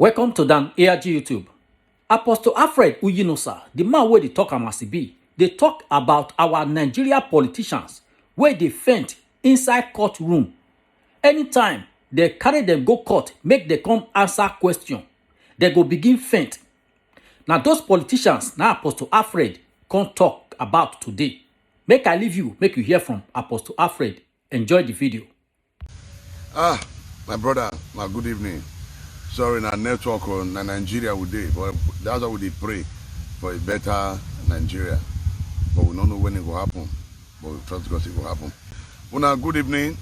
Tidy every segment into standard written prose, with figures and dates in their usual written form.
Welcome to Dan ARG YouTube. Apostle Alfred Uyinosa, the man where they talk am as e be, they talk about our Nigeria politicians where they faint inside courtroom. Anytime they carry them go court, make them come answer question, they go begin faint. Now those politicians, now Apostle Alfred can't talk about today. Make I leave you, make you hear from Apostle Alfred. Enjoy the video. My brother, my good evening. Sorry, na network on Nigeria we dey, but that's why we dey pray for a better Nigeria. But we don't know when it will happen. But we trust God it will happen. Una good evening,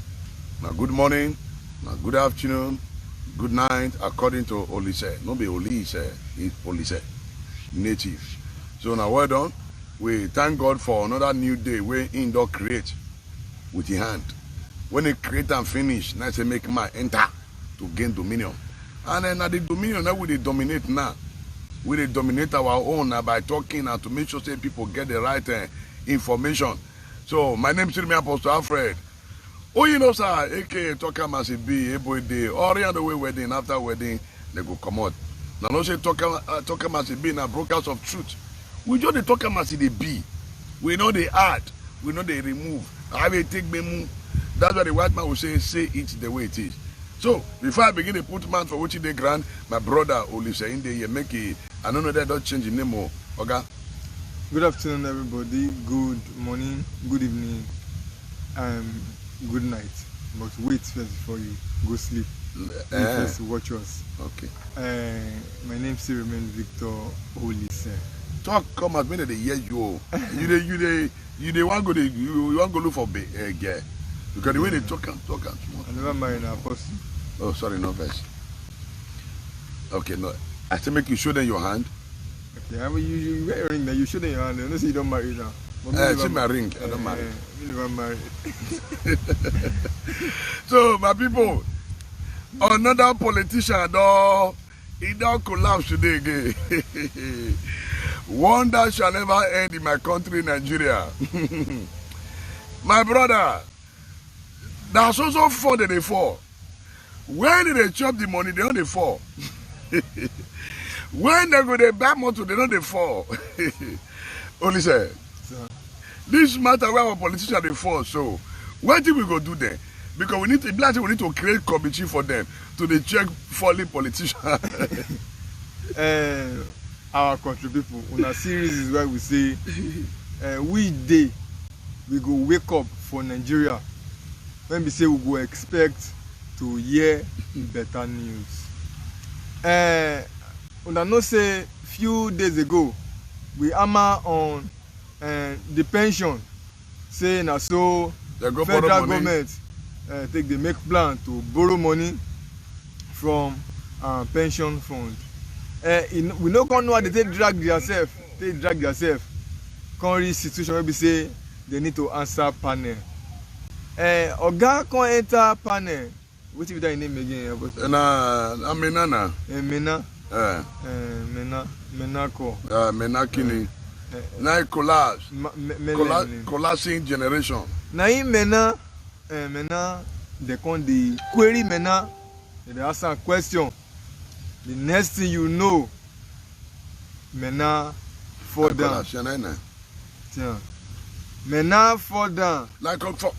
na good morning, na good afternoon, good night, according to Olise. No be Olise, it's Olise, native. So now well done. We thank God for another new day where He don create with His hand. When He create and finish, now say make man enter to gain dominion. And then at the dominion that we dey dominate now. We dey dominate our own by talking and to make sure say people get the right information. So my name is Apostle Alfred. Oh, you know, sir, aka talk as it be, every day, or the other way wedding, after wedding, they go come out. Now no say talk as it be, now brokers of truth. We just dey talk as it be. We know they add, we know they remove. I will take memo. That's why the white man will say it the way it is. So, before I begin to put man for which they grant, my brother Olise in there, make it, I don't know that don't change the name more. Okay? Good afternoon, everybody. Good morning, good evening, good night. But wait first before you go sleep. First watch us. Okay. My name still remains Victor Olise. Talk come as many they hear you. You want to go look for girl. Because the way they talk. I never married an apostle. Oh, sorry, no verse. Okay, no. I still make you show them your hand. Okay, I mean, you wear a ring that you show them your hand. Unless you don't marry now. See my ring. I don't marry. You never married. So, my people, another politician, though, he don't collapse today again. Wonder shall never end in my country, Nigeria. My brother, that's also fall that they fall. When they chop the money, they don't fall. When they go to buy motor, they don't fall. Only say, this matter where our politicians they fall. So, what do we go do then? Because we need to create committee for them to check falling politicians. Our country people, on a series is where we say, we go wake up for Nigeria. When we say we go expect to hear better news. And I know say few days ago we hammer on the pension, saying that so federal government take the make plan to borrow money from pension fund. We no gonna know how they drag themselves. Can't reach situation where we say they need to answer panel. Oga can enter panel. What is that name again? Menana. Mena. Menako. Menakini. Now collapse. Collapsing generation. Now in Mena, they can the query Mena. They ask a question. The next thing you know, Mena fall down. Mena fall down. Like for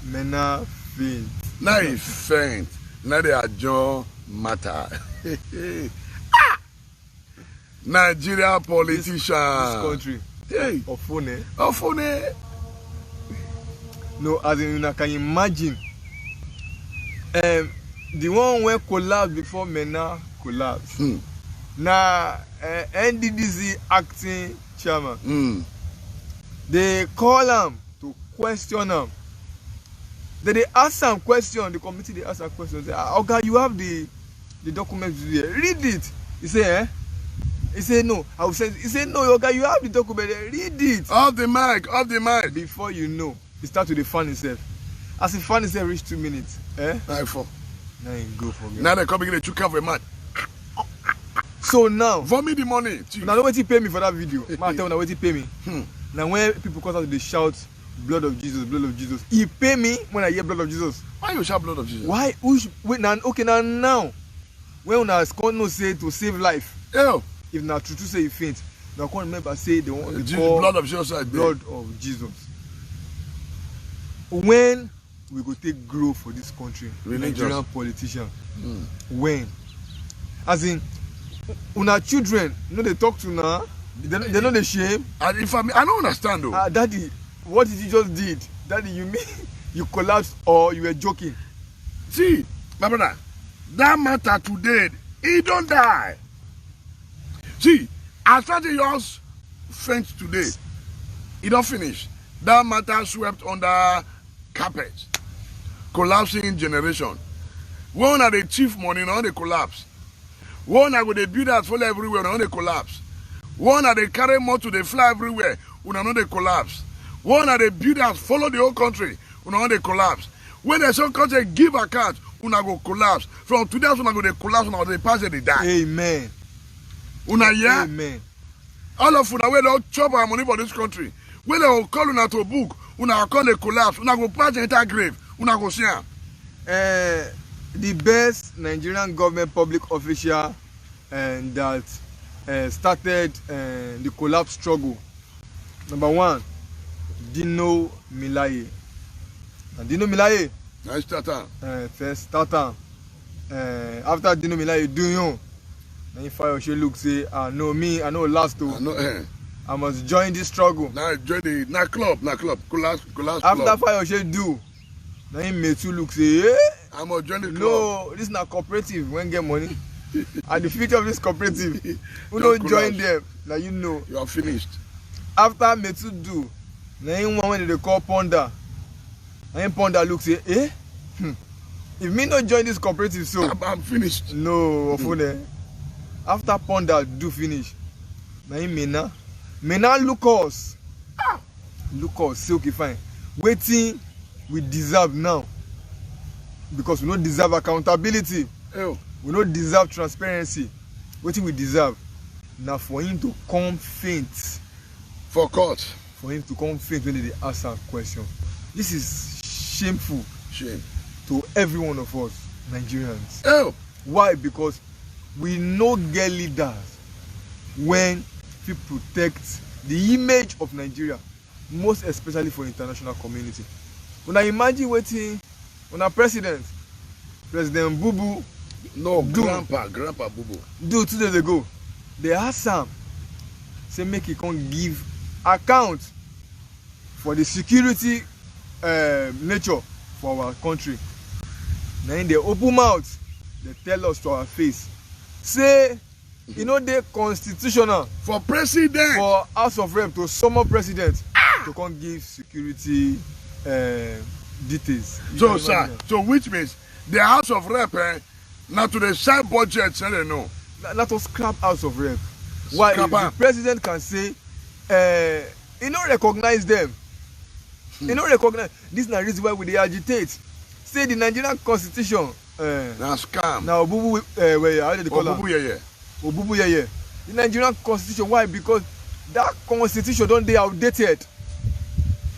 Mena faint. Now he faint. Now they adjourn matter. Nigeria politician. This country. Hey. Ofune. No, as in you can imagine. The one where collapse before Mena collapse. Now NDDC acting chairman. They call him to question him. Then they ask some question. The committee they ask some questions. They say, okay, you have the document here. Read it. He say, He say no. I will say. He say no. Okay, you have the document. Read it. Off the mic. Before you know, he start to fan himself. As he fan himself, reach 2 minutes. Now for. Now he go for me. Now they come again. You cover man. So now, vomit the money. Now what he pay me for that video? Man, tell me now what he pay me. Now when people come out, they shout, "Blood of Jesus, blood of Jesus." He pay me when I hear blood of Jesus. Why you shout blood of Jesus? Why? Wait now. Okay now. when una come know say to save life. Yeah. If na true say you faint, now come remember say they want the blood of Jesus. Blood of Jesus. When we go take grow for this country, Nigerian politician. When, as in, una children, you know they talk to now. They know the shame. And if I don't understand though. Daddy, what did you just did? Daddy, you mean you collapsed or you were joking? See, my brother, that matter today, he don't die. See, as far as yours faint today, it don't finish. That matter swept under carpet. Collapsing generation. One are the chief money, now they collapse. One are with the build that follow everywhere, now they collapse. One are they carry more to they fly everywhere, now they collapse. One are the build that follow the whole country, now they collapse. When the some country give account, una go collapse. From today, una go they collapse, una they pass and they die. Amen. Una yeah? Amen. All of una wey don chop our money for this country. When they will call una to a book, una call they collapse, una go pass the entire grave, una go see am. The best Nigerian government public official that started the collapse struggle. Number one, Dino Melaye. And Dino Melaye first starter. After Dino Melaye doing then Fayose look say, no me, I know last two. I must join this struggle. Now join the club, collapse after club. Fayose do, then Metu look say, I must join the club. No, this is not cooperative when get money. At the future of this cooperative, who don't join them, now you know. You are finished. After Metu do, then one when they call Ponda. Then Ponda look say, if me not join this cooperative, so I'm finished. No, after Ponda do finish, now Mena look us. Look us, say okay fine. Waiting we deserve now. Because we don't deserve accountability. We don't deserve transparency. Waiting we deserve. Now for him to come faint. For court. For him to come faint when they ask a question. This is shameful. Shame. To every one of us, Nigerians. Why? Because we no get leaders when we protect the image of Nigeria, most especially for international community. When I imagine waiting on our President Bubu, Grandpa Bubu, do 2 days ago, they asked him, say make he can give account for the security nature for our country. Then they open mouth, they tell us to our face, say, you know, they constitutional for president, for House of Rep to summon president to come give security details. So, sir, so which means the House of Rep now to the side budget, say they know. Not to scrap House of Rep. Why? If the president can say, he don't recognize them. He don't recognize. This is the reason why we agitate. Say the Nigerian Constitution. Now scam. Now Obubu, how did they call Obubu Obubu Yeye. The Nigerian Constitution. Why? Because that Constitution don't they outdated.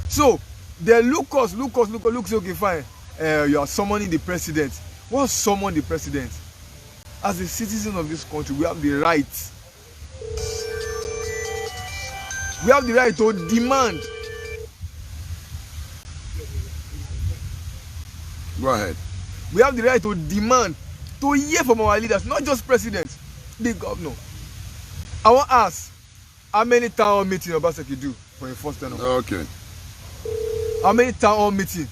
So they look, say okay fine. You are summoning the president. What summon the president? As a citizen of this country, we have the right. We have the right to demand. Go ahead. We have the right to demand, to hear from our leaders, not just president, the governor. I want to ask, how many town hall meetings Obaseki do for his first tenure? Okay. How many town hall meetings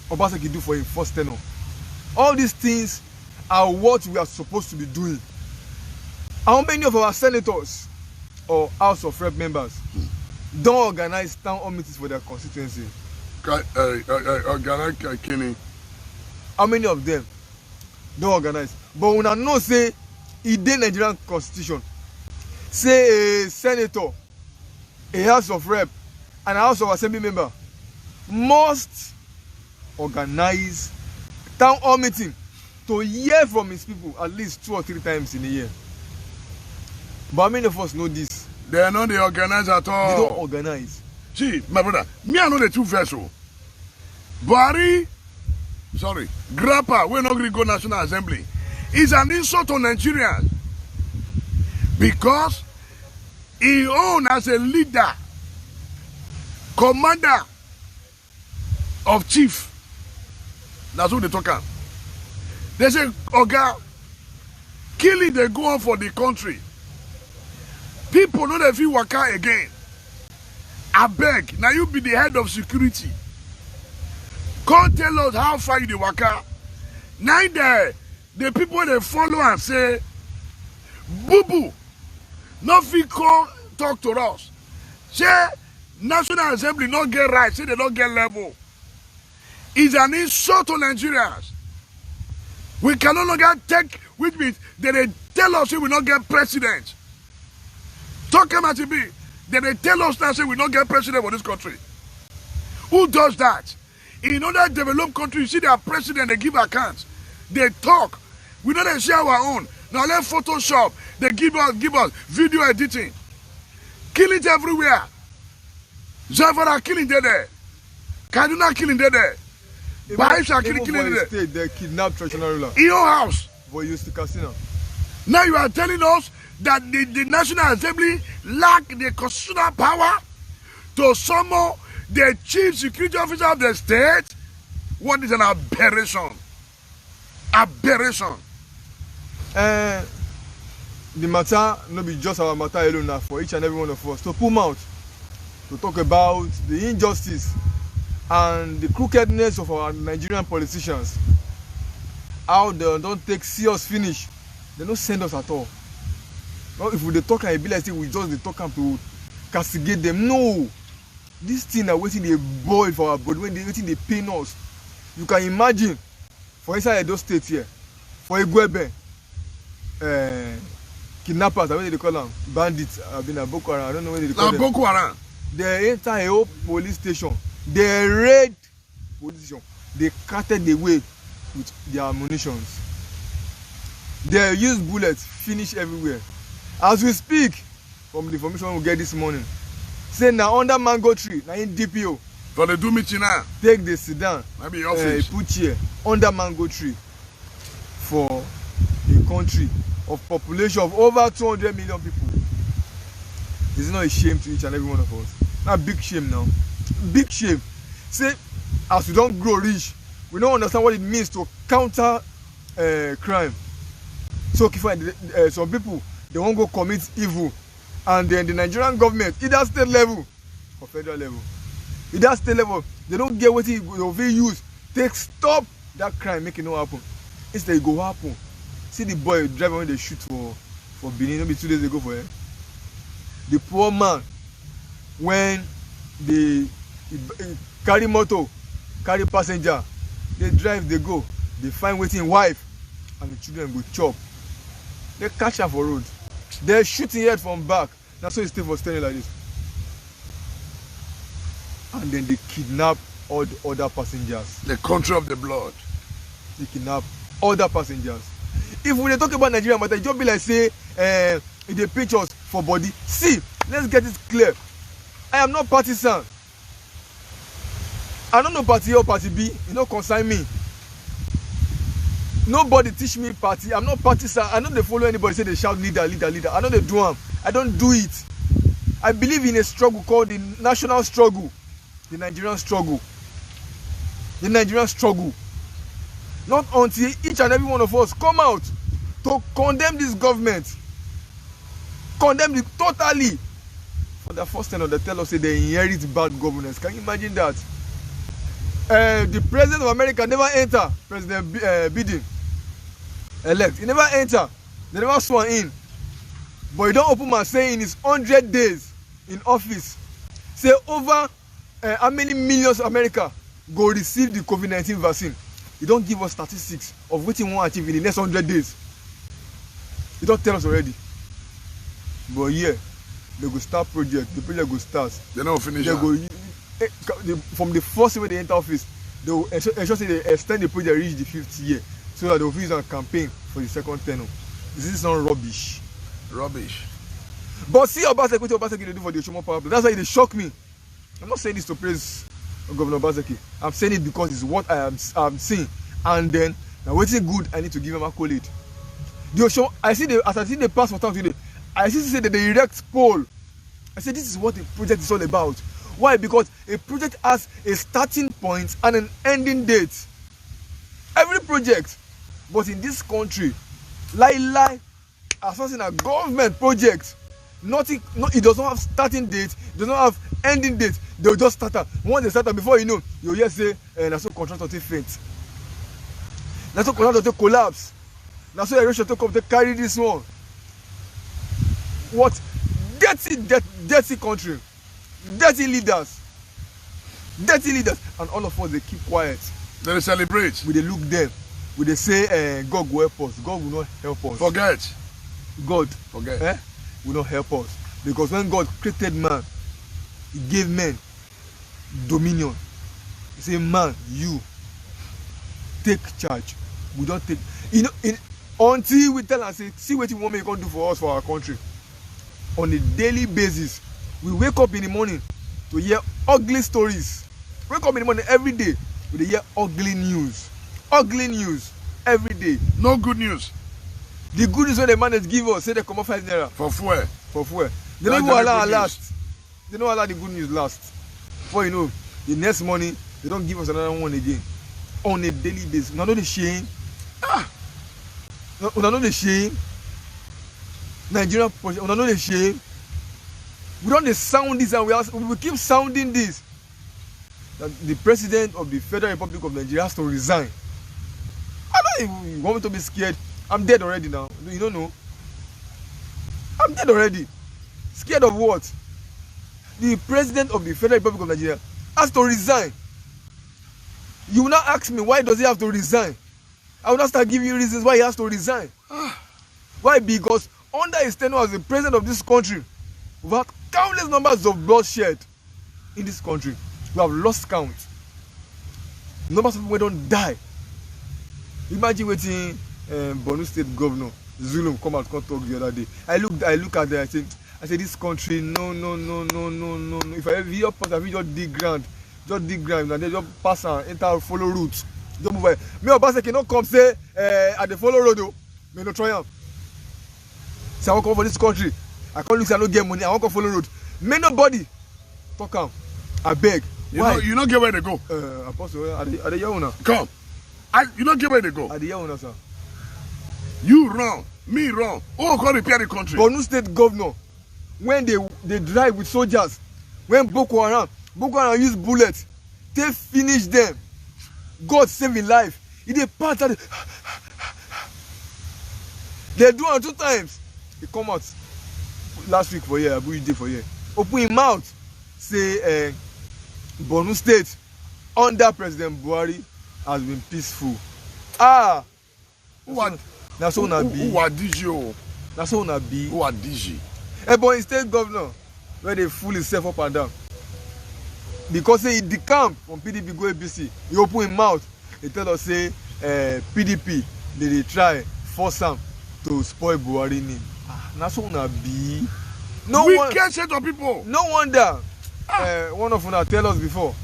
Obaseki do for his first tenure? All these things are what we are supposed to be doing. How many of our senators or House of Rep members don't organize town hall meetings for their constituency? How many of them don't organize? But when I know say in the Nigerian Constitution, say a senator, a House of Rep, and a House of Assembly member must organize town hall meeting to hear from his people at least 2 or 3 times in a year. But how many of us know this? They are not the organize at all. They don't organize. See, my brother, me I know the 2 vessels. Grandpa, we not going to go National Assembly. is an insult to Nigerians because he own as a leader, commander of chief. That's what they talk about. They say, Oga, killing they go on for the country. People know they feel waka again. I beg, now you be the head of security. Come tell us how far you the waka. Now the people they follow and say, boo-boo, no fit come talk to us. Say, National Assembly not get right, say they don't get level. It's an insult to Nigerians. We can no longer take, which means they tell us we will not get president. Talk about it be. They tell us now say we not get president for this country. Who does that? In other developed countries, you see their president, they give accounts. They talk. We know they share our own. Now let Photoshop. They give us video editing. Kill it everywhere. Zamfara killing there. Kaduna killing there. Baisha killing there. State, they kidnapped traditional ruler. In your house. But used to casino. Now you are telling us that the National Assembly lack the constitutional power to summon the chief security officer of the state? What is an aberration? Aberration. The matter no be just our matter alone now for each and every one of us to pull out to talk about the injustice and the crookedness of our Nigerian politicians. How they don't take serious finish. They don't send us at all. Well, if we dey talk and it be like say we just dey talk am to castigate them. No. This thing na wetin dey boil for our body, when wetin dey pain us. You can imagine for inside Edo State here, for Igwebe, kidnappers, I mean they call them bandits, Boko Haram, I don't know what they call them. Boko Haram. They enter a whole police station. They raid police station. They carted the way with their ammunitions. They use bullets, finish everywhere. As we speak, from the information we get this morning, say now under mango tree, now in DPO. For the do meeting now. Take the sedan, maybe office. Put here under mango tree for a country of population of over 200 million people. It's not a shame to each and every one of us. Not big shame now. Big shame. Say, as we don't grow rich, we don't understand what it means to counter crime. So some people, they won't go commit evil, and then the Nigerian government, either state level or federal level, either state level, they don't get what they will use. They stop that crime, make it not happen. Instead, it go happen. See the boy driving when they shoot for Benin, maybe 2 days ago for him. The poor man, when they carry motor, carry passenger, they drive, they go, they find waiting wife, and the children go chop. They catch her for road. They're shooting head from back. That's why he stay for standing like this. And then they kidnap all the other passengers. The country of the blood. They kidnap other passengers. If we talk about Nigeria matter, it just be like say the pictures for body. See, let's get it clear. I am not partisan. I don't know party A or party B. You don't concern me. Nobody teach me party. I'm not partisan. I don't follow anybody say they shout leader, leader, leader. I know they do them. I don't do it. I believe in a struggle called the national struggle. The Nigerian struggle. The Nigerian struggle. Not until each and every one of us come out to condemn this government. Condemn it totally. For the first time, they tell us they inherit bad governance. Can you imagine that? The president of America never enter. President Biden elect. He never enter. They never sworn in. But he don't open my say in his 100 days in office. Say over how many millions of America go receive the COVID-19 vaccine. He don't give us statistics of what he want to achieve in the next 100 days. He don't tell us already. But yeah, they go start project. The project go start. They don't finish. They go from the first year they enter office. They will ensure they extend the project reach the 5th year, so that they will use a campaign for the second tenure. This is not rubbish. Rubbish. But see Obaseki, what Obaseki they do for the Oshomo power plant. That's why they shock me. I'm not saying this to praise Governor Obaseki. I'm saying it because it's what I'm seeing. And then now what's good, I need to give him accolade. I see the pass for town today. I see say that they erect pole. I said this is what a project is all about. Why? Because a project has a starting point and an ending date. Every project, but in this country, as far as in a government project, it does not have starting date, it does not have ending date. They'll just start up. Once they start up, before you know, you'll just say, that's so contractor take faint. That's so contractor take collapse. That's so erosion to come to carry this one. What? Dirty country. Dirty leaders. And all of us, they keep quiet. They celebrate. We they look them. We they say, God will help us. God will not help us. Forget. God will not help us. Because when God created man, he gave men dominion. He said, man, you take charge. We don't take, until we tell and say, see what you want me to do for us, for our country. On a daily basis, we wake up in the morning to hear ugly stories. Wake up in the morning every day, we hear ugly news every day. No good news. The good news when the man give us, say they come up 5 naira for fuel. They don't even allow last. They don't allow the good news last. Before you know, the next morning they don't give us another one again. On a daily basis. Una know the shame. Una know the shame. Nigeria, una know the shame. We don't sound this, and we keep sounding this. That the president of the Federal Republic of Nigeria has to resign. I don't know if you want me to be scared. I'm dead already now. You don't know. I'm dead already. Scared of what? The president of the Federal Republic of Nigeria has to resign. You will not ask me why does he have to resign. I will not start giving you reasons why he has to resign. Why? Because under his tenure as the president of this country, we've had countless numbers of bloodshed in this country. We have lost count. Numbers of people don't die. Imagine waiting Borno State Governor Zulum come out and talk the other day. I look at there, I say this country, no. If I ever hear pass, I will just dig ground, and then just pass and enter follow route. Just move away. Me or Obaseki cannot come say at the follow road though. Me no triumph. Say I want to come for this country. I can't look say I don't get money. I want to follow road. Me nobody talk am. I beg. You not get where they go. Apostle, are they here now? Come. You not get where they go. Are they here now, sir? You wrong. Me wrong. Who can repair the country? Borno State Governor, when they drive with soldiers, when Boko Haram use bullets, they finish them. God save his life. He dey part of the... They do it 2 times. He come out last week for here, Abu Ide for here. Open his mouth, say Borno State under President Buhari has been peaceful. That's all na be. Who are DG? That's all na be. Who are DG? Ebonyi State Governor, where they fool himself up and down. Because he decamp from PDP go APC. He open his mouth. He tell us say PDP they try force am to spoil Buhari name. That's all na be. We can't set up people. No wonder. One of una tell us before.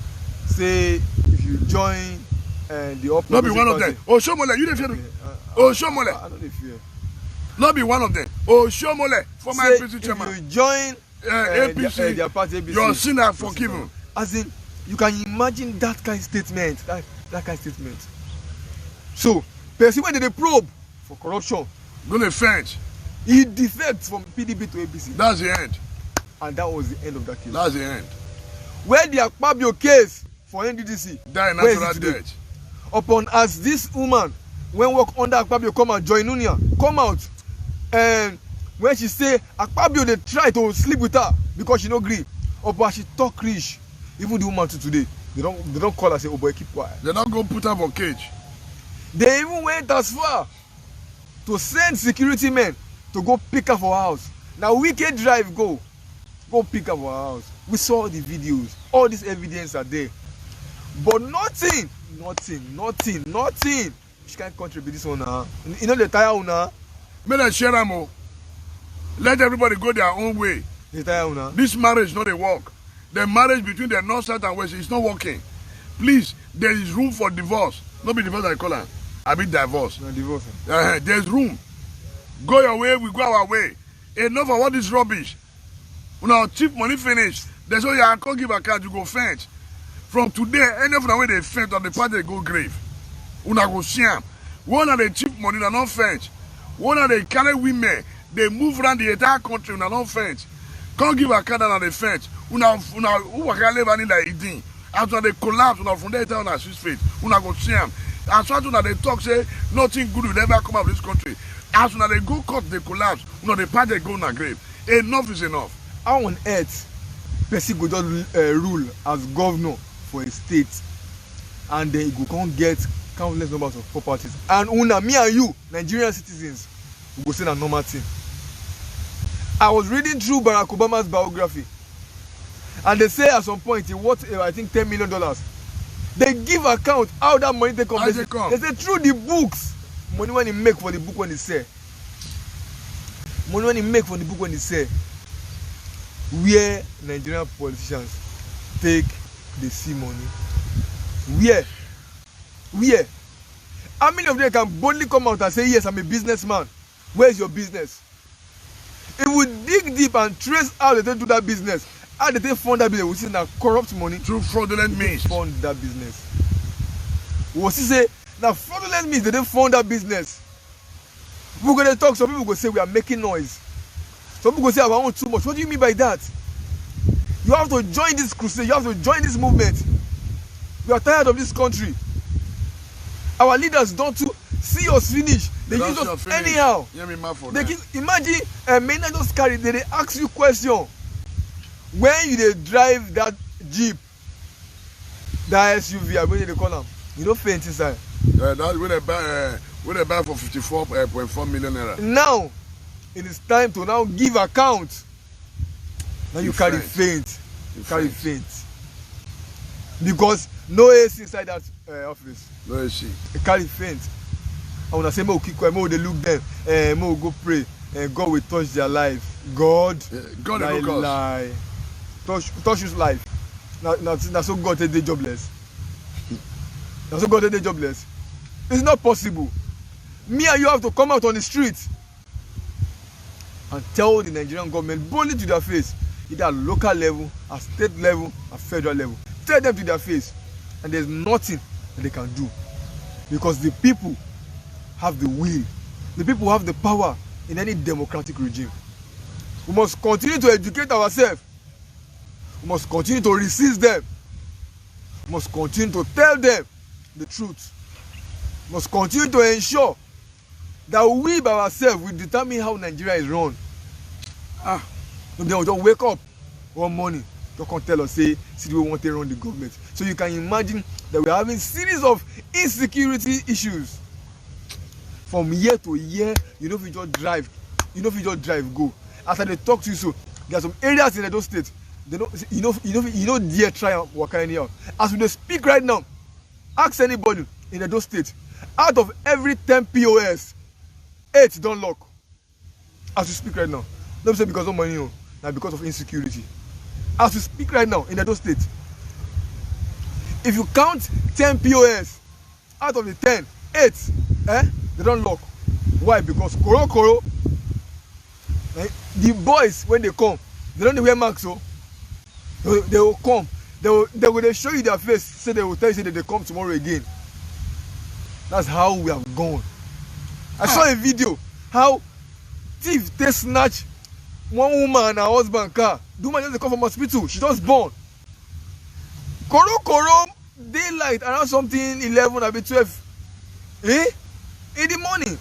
Say if you join the opposition. Not be one of them. Oshomole, you dey fear. Oshomole. I don't fear. Not be one of them. Oshomole, former APC chairman. If you join APC, their party APC, your sin are forgiven. As in, you can imagine that kind of statement. That kind of statement. So, person when they probe for corruption, gonna fence. He defects from PDP to APC. That's the end. And that was the end of that case. That's the end. Where the Akpabio case for NDDC, die natural death. Upon as this woman, when work under Akpabio come and join Unia, come out, and when she say Akpabio they try to sleep with her because she no agree. But she talk rich. Even the woman to today, they don't call her say, oh boy, keep quiet. They don't go put her for cage. They even went as far to send security men to go pick her for her house. Now wicked drive go pick her for her house. We saw the videos. All this evidence are there. But nothing. Which kind of country be this one now? You know the tire now? May they share them. Let everybody go their own way. The tire now. This marriage not a work. The marriage between the north, south, and west is not working. Please, there is room for divorce. Not be divorce I call her. I mean divorce. No divorce. There's room. Go your way, we go our way. Enough of all this rubbish. When our cheap money finish, there's all you can't give a card, you go fence. From today, any of the way they fence on the part they go grave. Una go sham. One of the cheap money, they not fence. One of the carry women, they move around the entire country, una not fence. Can't give a card on the fence. Una who can live any like eating. After they collapse, una from there on our Swiss face. Una go sham. As soon as they talk, say nothing good will ever come out of this country. As soon as they go cut, they collapse. The part they go in a grave. Enough is enough. How on earth person go just rule as governor for a state and then you go get countless numbers of properties and una me and you Nigerian citizens we go say na normal thing. I was reading through Barack Obama's biography and they say at some point he worth I think $10 million. They give account how that money they come. They say through the books money when he make for the book when he sell. Money when he make for the book when he sell. Where Nigerian politicians take the see money? Where? How many of them can boldly come out and say, yes, I'm a businessman? Where's your business? If we dig deep and trace how they do that business, how they fund that business, we see now corrupt money through fraudulent means. Fund that business. We see say now fraudulent means they don't fund that business. We're gonna talk. Some people go say we are making noise. Some people say I want too much. What do you mean by that? You have to join this crusade. You have to join this movement. We are tired of this country. Our leaders don't see us finish. They use us anyhow. They imagine men just carry. They ask you question. When you drive that Jeep, that SUV, I mean they call them. You don't faint inside. That's when they buy for 54.4 million naira. Now. It is time to now give account. Now you carry faint. You carry faint. Because no AC inside that office. No AC. You carry faint. I wanna say more keep quiet, more they look them, more go pray, and God will touch their life. God will lie. Touch his life. Now so God take the jobless. Now so God take the jobless. It's not possible. Me and you have to come out on the street and tell the Nigerian government boldly to their face, either at local level, at state level, at federal level. Tell them to their face, and there's nothing that they can do, because the people have the will, the people have the power in any democratic regime. We must continue to educate ourselves. We must continue to resist them. We must continue to tell them the truth. We must continue to ensure that we by ourselves will determine how Nigeria is run. Then we'll just wake up one morning, you can't tell us, say, see, we want to run the government. So you can imagine that we're having series of insecurity issues. From year to year, you know if you just drive, go. After they talk to you, so there are some areas in Edo State, they don't, you know, dare try and work anyhow. As we speak right now, ask anybody in Edo State, out of every 10 POS, 8 don't lock. As we speak right now. Don't say because of money, now because of insecurity. As we speak right now in Edo State, if you count 10 POS, out of the 10, 8, they don't lock. Why? Because Koro, the boys, when they come, they don't wear masks, so they will come. They will show you their face, say they will tell you that they come tomorrow again. That's how we have gone. I saw a video how thief they snatch one woman and her husband car. The woman just come from hospital. She just born. Koro, daylight around something 11 or 12. In the morning.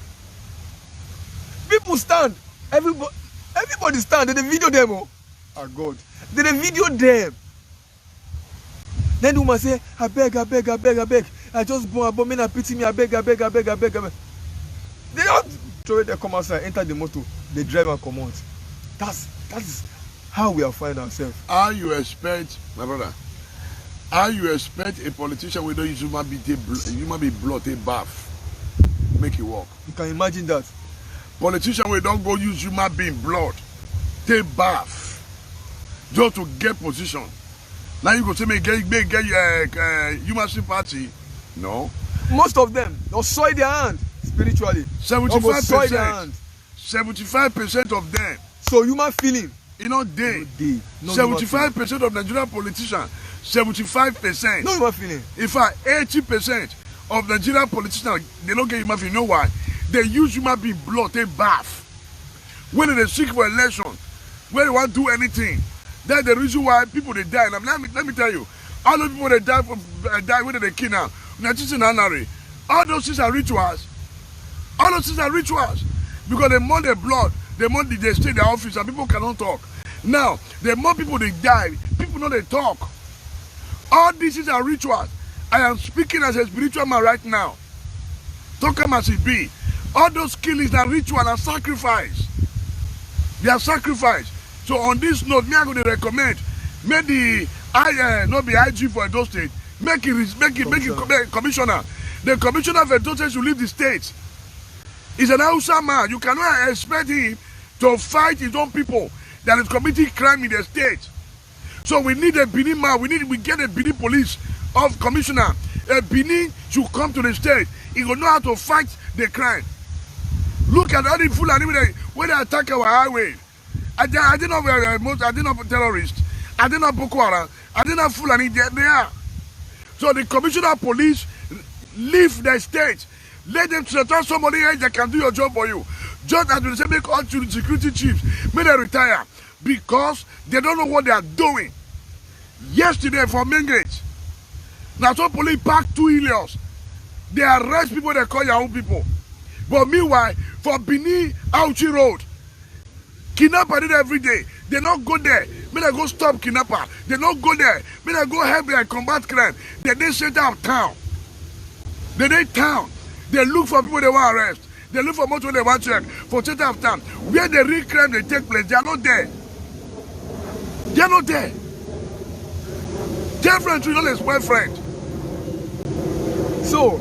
People stand. Everybody stand. They video them. Oh God. They video them. Then the woman say, I beg. I just born, but men are pity me. I beg. They don't throw it, they come outside, enter the motor, they drive and come out. That's how we are finding ourselves. How you expect, my brother, a politician with no human be blood, a bath, make it work? You can imagine that. Politician we don't go use human being blood, take bath, just to get position. Now you go say me get human sympathy. No. Most of them, they'll soil their hand spiritually. 75%. 75% of them. So human feeling. You know, they. 75% of Nigerian politicians. 75%. No human feeling. In fact, 80% of Nigerian politicians, they don't get human feeling. You know why? They use human being blood, they bath. When they seek for election, when they want to do anything, that's the reason why people they die. And let me tell you, all the people that die when they kill now, all those things are rituals. All those things are rituals. Because the more they blood, the more they stay in their office and people cannot talk. Now, the more people they die, people know they talk. All these things are rituals. I am speaking as a spiritual man right now. Talk as it be. All those killings are ritual and sacrifice. They are sacrifice. So on this note, me I'm going to recommend, make the not be IG for Edo State, make it commissioner. The commissioner of Edo State should leave the state. He's an Hausa man. You cannot expect him to fight his own people that is committing crime in the state. So we need a Benin man. We get a Benin police of commissioner. A Benin should come to the state. He will know how to fight the crime. Look at all the Fulani when they attack our highway. I did not terrorists. I did not Boko Haram. I did not Fulani. They are. So the commissioner of police leave the state. Let them settle somebody else that can do your job for you. Just as they say, make all security chiefs, may they retire. Because they don't know what they are doing. Yesterday for Mengage, now some police packed 2 Helios. They arrest people, they call your own people. But meanwhile, for Benin Auchi Road, kidnapper did every day. They not go there. May they go stop kidnapper. They not go there. May they go help and combat crime. They center of town. They town. They look for people they want to arrest. They look for motor they want to check for center of town. Where the real crime they take place, they are not there. They are not there. Girlfriend should not spoil friend. So,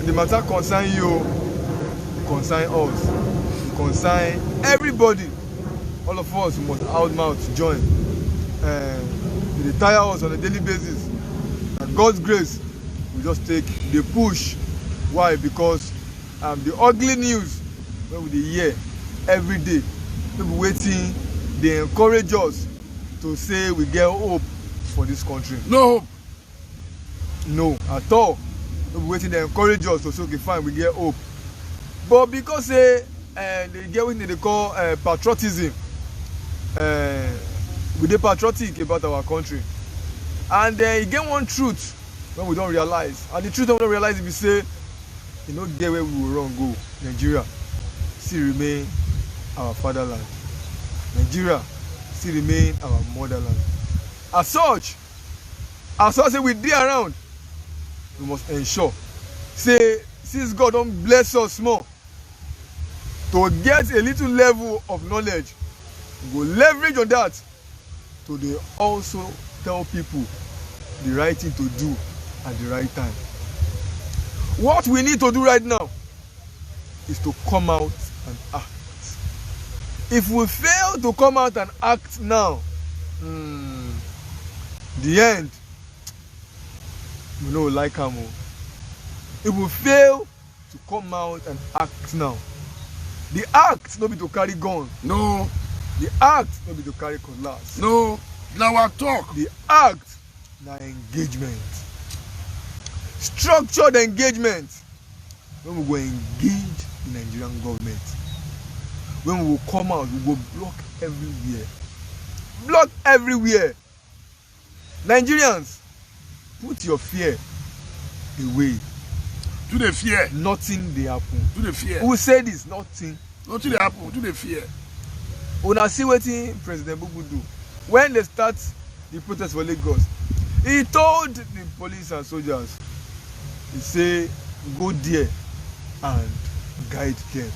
the matter concern you, concern us, concern everybody. All of us must out mouth to join. They tire us on a daily basis. And God's grace, we just take the push. Why? Because the ugly news when we hear every day, people waiting, they encourage us to say we get hope for this country. No hope. No, at all. People waiting, they encourage us to say, okay, fine, we get hope. But because they get what they call patriotism, we dey patriotic about our country. And you get one truth when we don't realize. And the truth when we don't realize is we say, you know, get where we will run go. Nigeria still remain our fatherland. Nigeria still remain our motherland. As such say we dey around, we must ensure. Say, since God don't bless us more, to get a little level of knowledge, we go leverage on that to dey also tell people the right thing to do at the right time. What we need to do right now is to come out and act. If we fail to come out and act now, the end, we no like am. If we fail to come out and act now, the act no be to carry gun. No. The act no be to carry cutlass. No. Now our talk. The act na engagement. Structured engagement. When we go engage the Nigerian government. When we will come out, we will block everywhere. Block everywhere. Nigerians, put your fear away. Do the fear. Nothing dey happen. Do the fear. Who say this? Nothing. Nothing dey happen. Do the fear. Una see wetin President Bubu do when they start the protest for Lagos. He told the police and soldiers, he say, go there and guide them.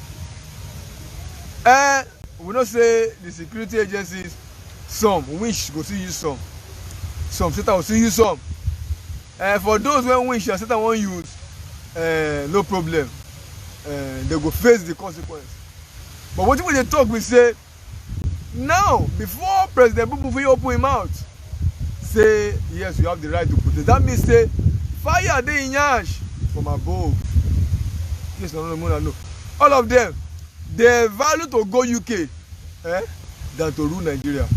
We don't say the security agencies, some wish go see use some Satan will see use some. For those when wish and Satan won't use, no problem. They go face the consequence. But what we dey talk, we say, now, before President Bubu fit open him mouth, say, yes, you have the right to protest. That means say, fire dey in yansh from above. Yes, no. All of them, they value to go UK than to rule Nigeria.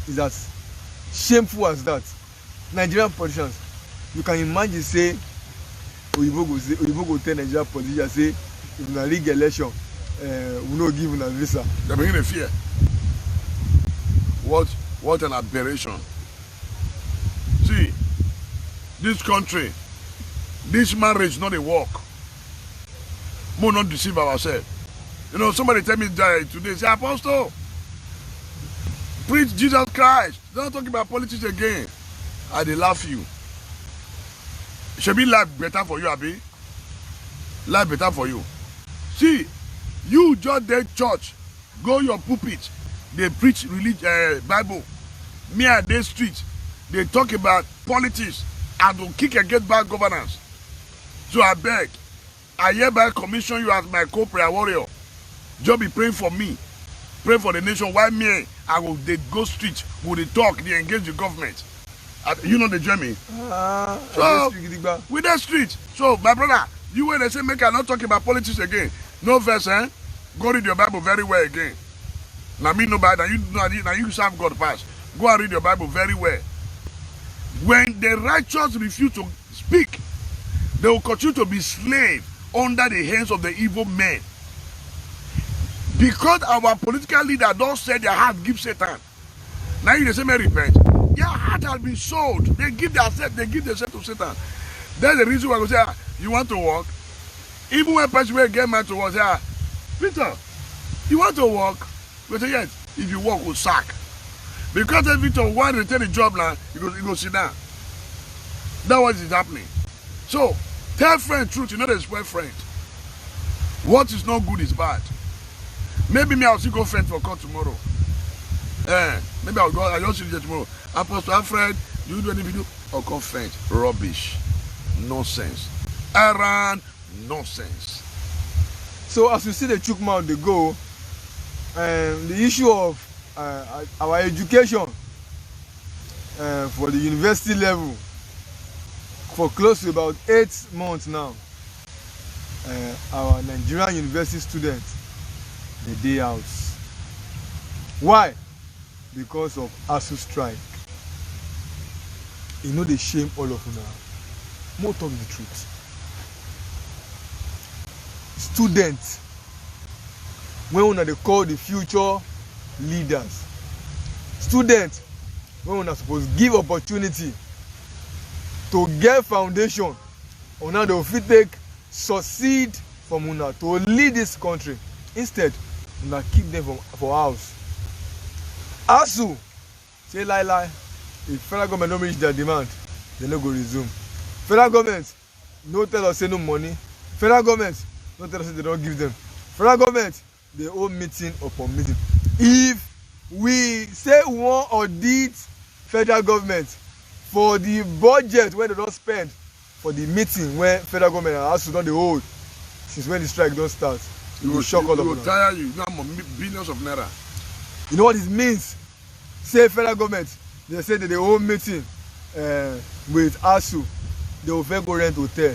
It's as shameful as that. Nigerian politicians, you can imagine say Oyibo go tell Nigerian politicians say if na rig election, we no give una visa. They begin to fear. What an aberration. See, this country, this marriage not a work. We not deceive ourselves. You know, somebody tell me that today, say, Apostle, preach Jesus Christ. Don't talk about politics again. I dey laugh you. Should be life better for you, Abi? Life better for you. See, you just dey church, go your pulpit, they preach religion, Bible. Me at the street, they talk about politics and to kick against bad governance. So I beg, I hereby commission you as my co-prayer warrior. Just be praying for me. Pray for the nation. Why me? I will they go street, will they talk, they engage the government. You know the journey. So with that street. So my brother, you when they say make I not talk about politics again. No verse, go read your Bible very well again. Now me no bad, now you serve God pass. Go and read your Bible very well. When the righteous refuse to speak, they will continue to be slaves under the hands of the evil men. Because our political leader don't say their heart give Satan. Now you say, may repent. Their heart has been sold. They give themselves to Satan. That's the reason why we say, you want to walk? Even when person will get mad to walk, say, Peter, you want to walk? We say, yes. If you walk, we'll sack. Because if Peter want to return the job now, he go sit down. That's what is happening. So, tell friend truth, you know the spoil friend. What is not good is bad. Maybe me I'll still go friend for court tomorrow. Maybe I'll just see you tomorrow. Apostle Alfred, do you do any video? Or come friend. Rubbish. Nonsense. Errand. Nonsense. So as you see the Chukma they go, the issue of our education for the university level for close to about 8 months now, our Nigerian university students, the day out. Why? Because of ASUU strike. You know they shame all of you now. More talk the truth. Students, when they call the future leaders. Students, when we are supposed to give opportunity to get foundation on how they will take succeed from una to lead this country. Instead, una keep them for house. ASUU say lie. If federal government don't reach their demand, they no go resume. Federal government no tell us say no money. Federal government no tell us say they don't give them. Federal government they owe meeting upon meeting. If we say we want audit federal government for the budget where they don't spend for the meeting where federal government and ASUU don dey hold since when the strike don start, it will shock all of us. It will tire you. You know billions of naira. You know what it means? Say federal government, they say that they own meeting with ASUU, they will first go rent hotel.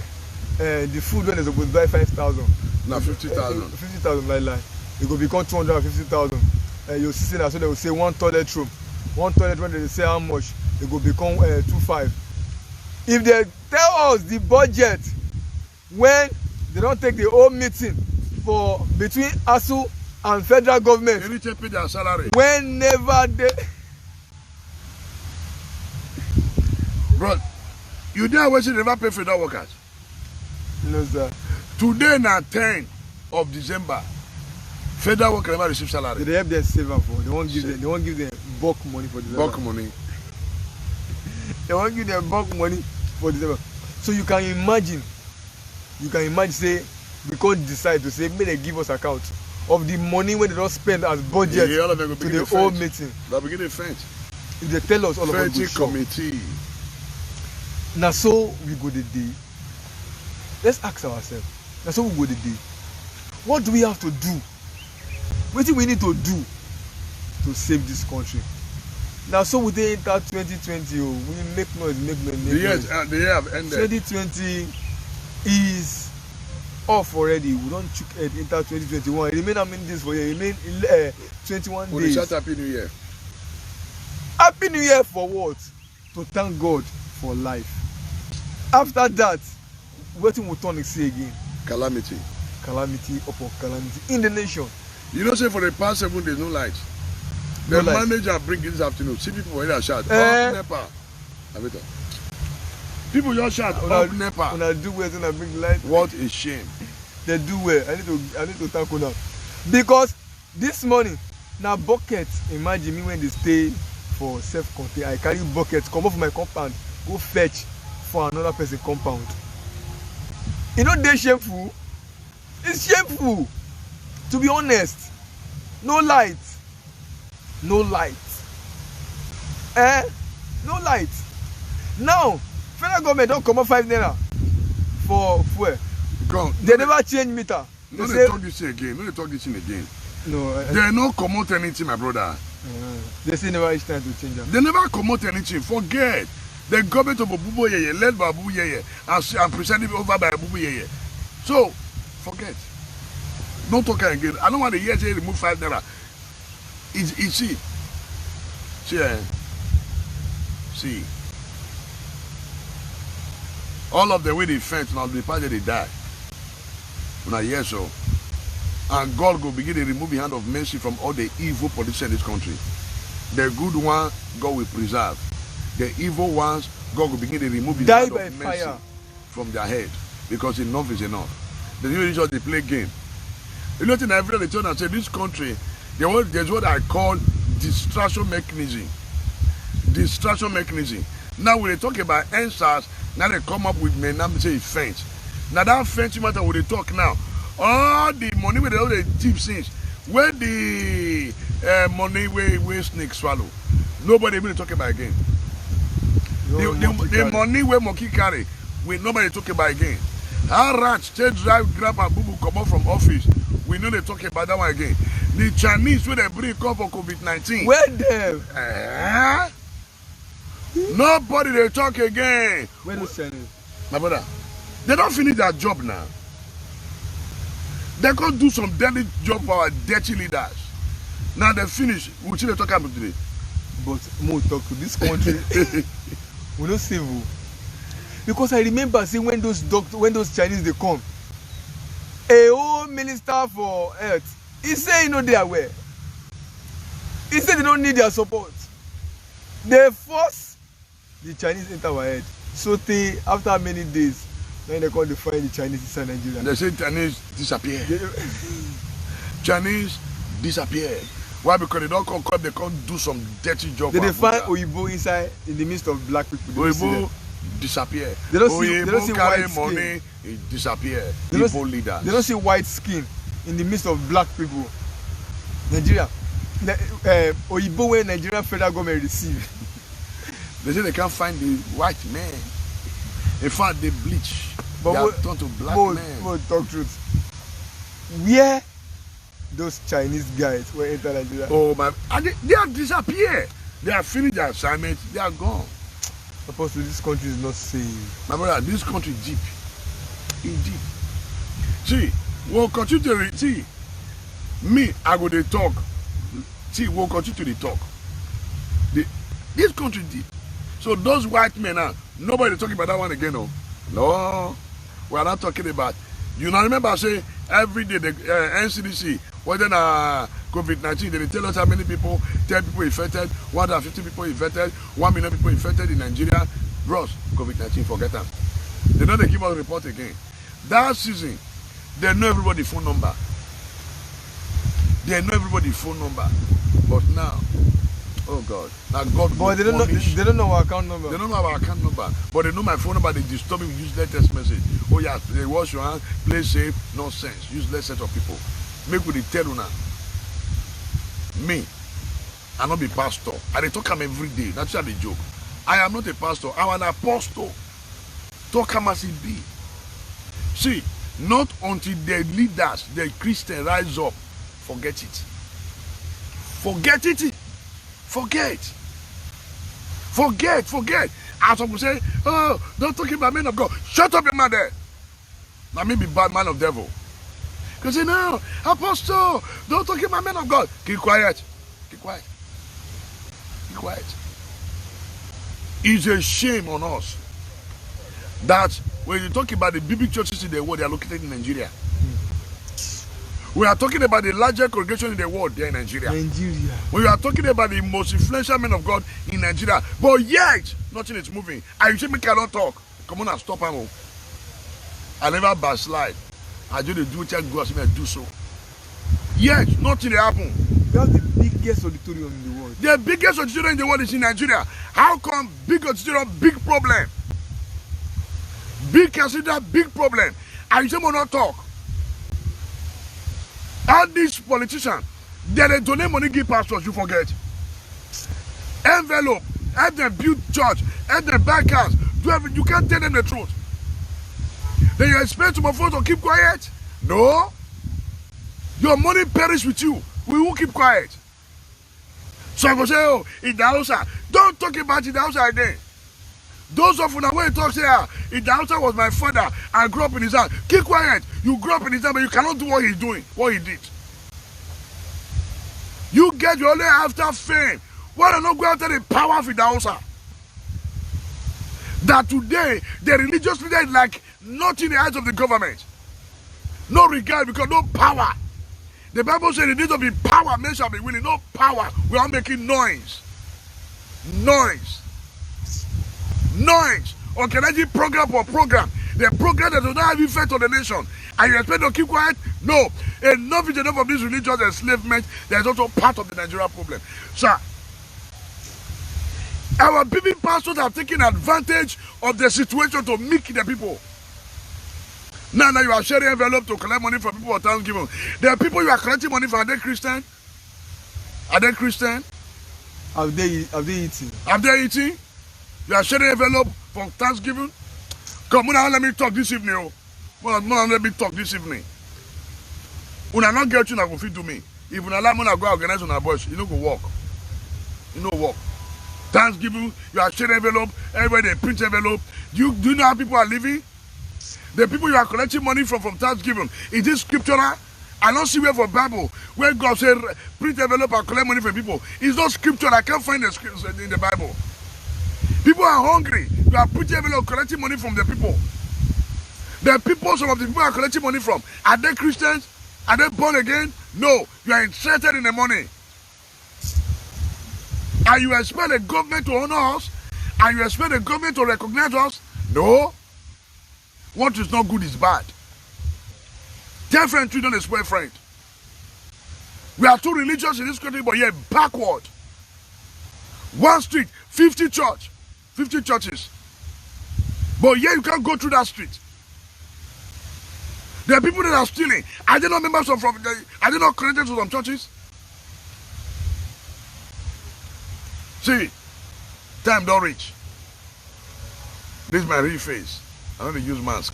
The food when they supposed to buy 5,000. Now 50,000. 50,000 lie. It will become 250,000. You see that, so they will say one toilet room. One toilet when they say how much, it will become 2.5. If they tell us the budget when they don't take the whole meeting for between ASUU and federal government, they need to pay their salary. Whenever they bro, you dare wait till they never pay federal workers? No, sir. Today na 10 of December. Federal workers never receive salary. They help them save up for. They won't give them bulk money for December. Bulk money. They won't give them bulk money for December. So you can imagine say we can't decide to say may they give us account of the money when they don't spend as budget to the whole meeting. They'll begin to faint. If they tell us all of us go shop. Committee. Now so we go the day. Let's ask ourselves. Now so we go the day. What do we have to do? What do we need to do to save this country? Now so we enter 2020. We make noise. The year have ended. 2020 is off already. We don't chook head enter 2021. It remain how many days for you? It remain 21 We days. shout Happy New Year. Happy New Year for what? To thank God for life. After that, what will turn say again? Calamity. Calamity upon calamity in the nation. You know, say for the past 7 days, no light. No The light. manager bring it this afternoon. See people when they shout, Eh. up NEPA. People just shout, When up NEPA. I do well, when I bring light. What a shame. They do well. I need to thank una because this morning na bucket. Imagine me when they stay for self-contained. I carry bucket come off my compound go fetch for another person compound. You know dey shameful. It's shameful. To be honest, no light. No light. No light. Now federal government don comot 5 naira for fuel. Come. They never change meter. No, They they say talk this thing again. No, they talk this thing again. no. They no comot anything, my brother. They say never reach time to change am. They never comot anything. Forget. The government of Obubo Yeye, led by Abu Yeye, and presided over by Abu Yeye. So, forget. Don't talk again. I don't want to hear say remove 5 naira. It's see. See. All of the way they faint now, the part that they die. Now, yes, so. And God will begin to remove the hand of mercy from all the evil politicians in this country. The good one, God will preserve. The evil ones, God will begin to remove the hand of mercy from their head. Because enough is enough. The new religion, they play game. You know, every day they turn and say, this country, there's what I call distraction mechanism. Distraction mechanism. Now, when they talk about answers, now they come up with men, now they say faint. Now, that faint matter, when they talk now, all the money where all the deep since, where the money where snake swallow, nobody will talk about again. The money where monkey carry, nobody talk about again. How rats take drive, grab and boo come out from office, we know they talk about that one again. The Chinese where they bring come for COVID-19. Where them? Nobody they talk again. Where those Chinese? My brother, they don't finish their job now. They can do some dirty job for our dirty leaders. Now they finish. We'll see they talk about today. But more talk to this country. We don't save you. Because I remember saying when those Chinese they come, a whole minister for health, he say they are aware. He said they don't need their support. They force the Chinese enter our head. So after many days, then they call the find the Chinese inside Nigeria. They say Chinese disappear. Chinese disappear. Why? Because they don't come, they can't do some dirty job. They find Oyibo inside in the midst of black people. Oyibo disappear. They don't see carry white money, skin. it disappear. Igbo leaders. They don't see white skin in the midst of black people. Nigeria, Oyibo where Nigerian federal government receive. They say they can't find the white man. In fact, they bleach. But they have turned to black men. But talk truth. Where those Chinese guys were enter Nigeria? Oh my! They have disappeared. They have finished their assignment. They are gone. Supposed to this country is not safe. My brother, this country is deep. It's deep. See, we'll continue to see. Me, I go to talk. See, we'll continue to talk. This country deep. So those white men now, nobody talking about that one again. No, we are not talking about. You know, remember I say every day the NCDC, whether COVID-19, they tell us how many people, 10 people infected, 150 people infected, 1 million people infected in Nigeria. Bros, COVID-19, forget them. They know they give us a report again. That season, they know everybody's phone number. They know everybody's phone number. But now, oh God, now God. But they don't know our account number. They don't know our account number, but they know my phone number. They disturb me with useless text message. Oh yeah, they wash your hands, play safe, nonsense, useless set of people. Make with the tell you now. Me, I not be pastor. I dey talk am every day. That's just a joke. I am not a pastor. I'm an apostle. Talk am as it be. See, not until the leaders, the Christians rise up, forget it. Forget it. Forget. As some say, oh, don't talk about men of God. Shut up, your man there. Now me be bad man of devil. Because you know, Apostle, don't talk about men of God. Keep quiet. Keep quiet. Keep quiet. It's a shame on us that when you talk about the biblical churches in the world, they are located in Nigeria. We are talking about the largest congregation in the world, they are in Nigeria. We are talking about the most influential men of God in Nigeria. But yet, nothing is moving. And you say me cannot talk. Come on and stop him. I never backslide. I do the do what I do so. Yet, nothing happen. We have the biggest auditorium in the world. The biggest auditorium in the world is in Nigeria. How come big auditorium, big problem? Big consider big problem. And you say will not talk. All these politicians, they donate money, give pastors, you forget. Envelope, help them build church, help them buy cars, do everything. You can't tell them the truth. Then you expect to my phone to keep quiet? No. Your money perish with you. We will keep quiet. So I go say, oh, in the house, don't talk about it in the house again. Those of you that when you talk, say, in the house was my father, I grew up in his house. Keep quiet. You grew up in his house, but you cannot do what he's doing, what he did. You get your only after fame. Why don't you go after the power of the house? That today, the religious leader is like not in the eyes of the government. No regard because no power. The Bible says in the days of the power, men shall be willing. No power. We are making noise. Noise. Noise. Organizing program or program. The program that does not have effect on the nation. And you expect to keep quiet? No. Enough is enough of this religious enslavement. There is also part of the Nigerian problem. Sir, our people pastors are taking advantage of the situation to make the people. Now you are sharing envelope to collect money from people for Thanksgiving. There are people you are collecting money from. Are they Christian? Are they Christian? Have they eating? Have they eating? You are sharing envelope for Thanksgiving? Come on, let me talk this evening. Let me talk this evening. When I not get you, I go feed to me. If you allow me to go organize on our boys, you don't go walk. You know walk. Thanksgiving, you are sharing envelope. Everybody they print envelope. Do you know how people are living? The people you are collecting money from Thanksgiving, is this scriptural? I don't see where for Bible where God said print envelope and collect money from people. It's not scriptural. I can't find the scripture in the Bible. People are hungry. You are printing envelope collecting money from the people. The people some of the people are collecting money from. Are they Christians? Are they born again? No. You are interested in the money. And you expect the government to honor us? And you expect the government to recognize us? No. What is not good is bad. Tell friend children is spoil friend. We are too religious in this country, but yet backward. One street, 50 churches. But yet you can't go through that street. There are people that are stealing. Are they not members of are they not connected to some churches? See, time don't reach. This is my real face. I don't use mask.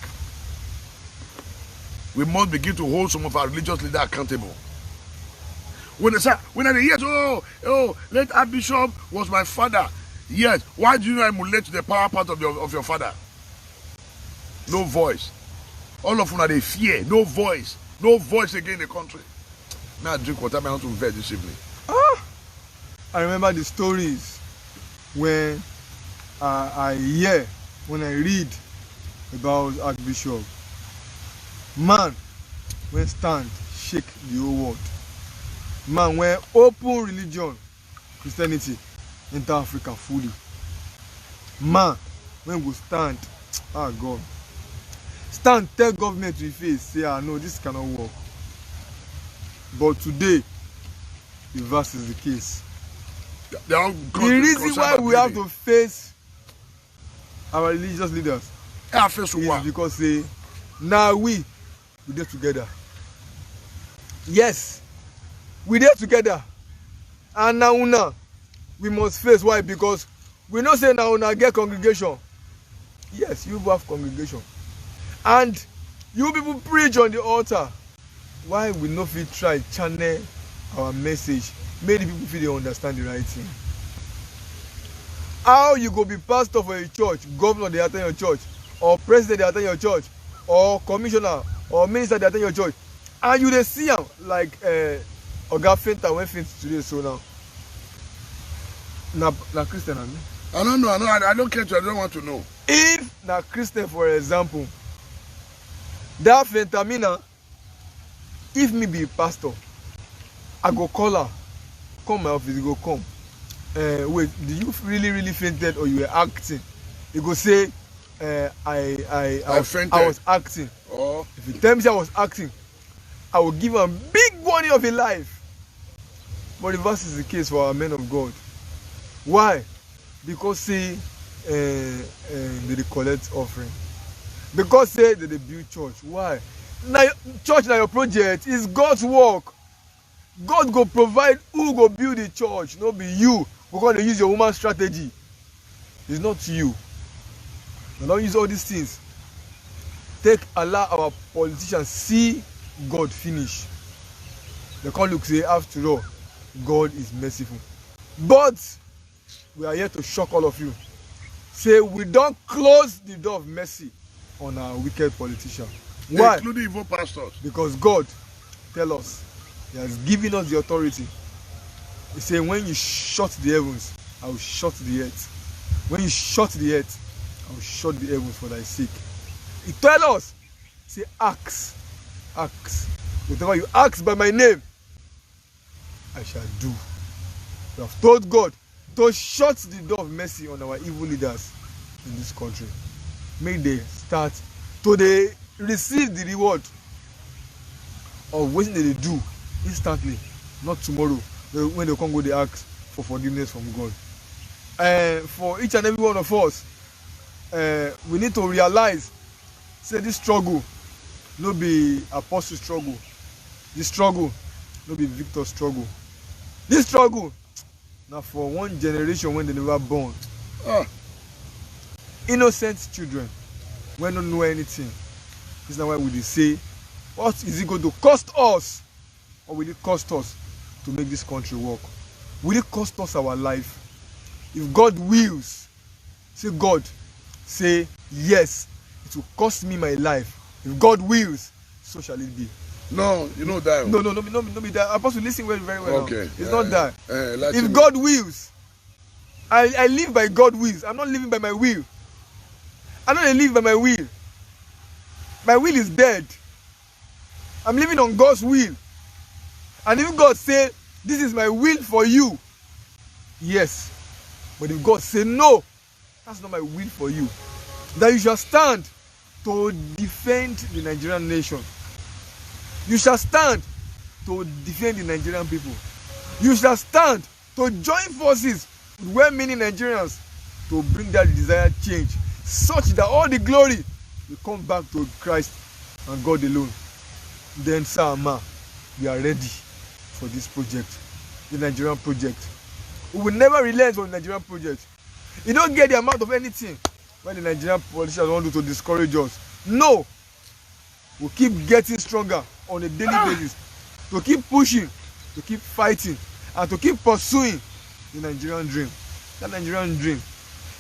We must begin to hold some of our religious leaders accountable. When they say, yes, late Archbishop was my father. Yes, why do you not emulate the power part of your father? No voice. All of them are they fear. No voice. No voice again in the country. Now I drink water. I want to vet this evening. I remember the stories when I read about Archbishop. Man, when stand, shake the whole world. Man, when open religion, Christianity, enter Africa fully. Man, when we stand, God. Stand, tell government to face, say, no, this cannot work. But today, the reverse is the case. The reason why we have to face our religious leaders is because now we there together. Yes, we there together. And now we must face. Why? Because we not say now get congregation. Yes, you have congregation. And you people preach on the altar. Why we not fit try channel our message? Make the people feel they understand the right thing. How you go be pastor for a church, governor they attend your church, or president they attend your church, or commissioner or minister dey attend your church and you dey see am like oga Fenta wey faint today so now na Christian abi. I don't know. I don't care to. I don't want to know. If na Christian, for example, that Fentamina, if me be pastor, I go call her, come my office, you go come. Wait, did you really fainted or you were acting? You go say, I was acting. Oh. If you tell me I was acting, I will give him big warning of a life. But the reverse is the case for our men of God. Why? Because say they collect offering. Because say they build church. Why? Now church na your project is God's work. God go provide who go build the church, not be you. Because they use your woman strategy. It's not you. They don't use all these things. Allow our politicians see God finish. They can't look say after all, God is merciful. But we are here to shock all of you. Say we don't close the door of mercy on our wicked politicians. Why? Including evil pastors. Because God tell us, He has given us the authority. He said, when you shut the heavens, I will shut the earth. When you shut the earth, I will shut the heavens for thy sake. He tell us, say, ask. Whatever you ask by my name, I shall do. We have told God to shut the door of mercy on our evil leaders in this country. Make they start to they receive the reward of what they do instantly, not tomorrow when they come go they ask for forgiveness from God. For each and every one of us, we need to realize, say this struggle no be apostle struggle. This struggle no be Victor struggle. This struggle now for one generation when they never born. Innocent children when don't know anything. This is why we say, what is it going to cost us, or will it cost us to make this country work? Will it cost us our life? If God wills, say God, say yes, it will cost me my life. If God wills, so shall it be. No, you know that. No, be that. Apostle, listen very well. Okay. It's not that. If God wills, I live by God's wills. I'm not living by my will. I don't live by my will. My will is dead. I'm living on God's will. And if God say, this is my will for you, yes. But if God say, no, that's not my will for you, that you shall stand to defend the Nigerian nation. You shall stand to defend the Nigerian people. You shall stand to join forces with well-meaning Nigerians to bring that desired change, such that all the glory will come back to Christ and God alone. Then, sir, we are ready for this project, the Nigerian project. We will never relent on the Nigerian project. You don't get the amount of anything when the Nigerian politicians want to discourage us. No. We'll keep getting stronger on a daily basis, to keep pushing, to keep fighting, and to keep pursuing the Nigerian dream. That Nigerian dream,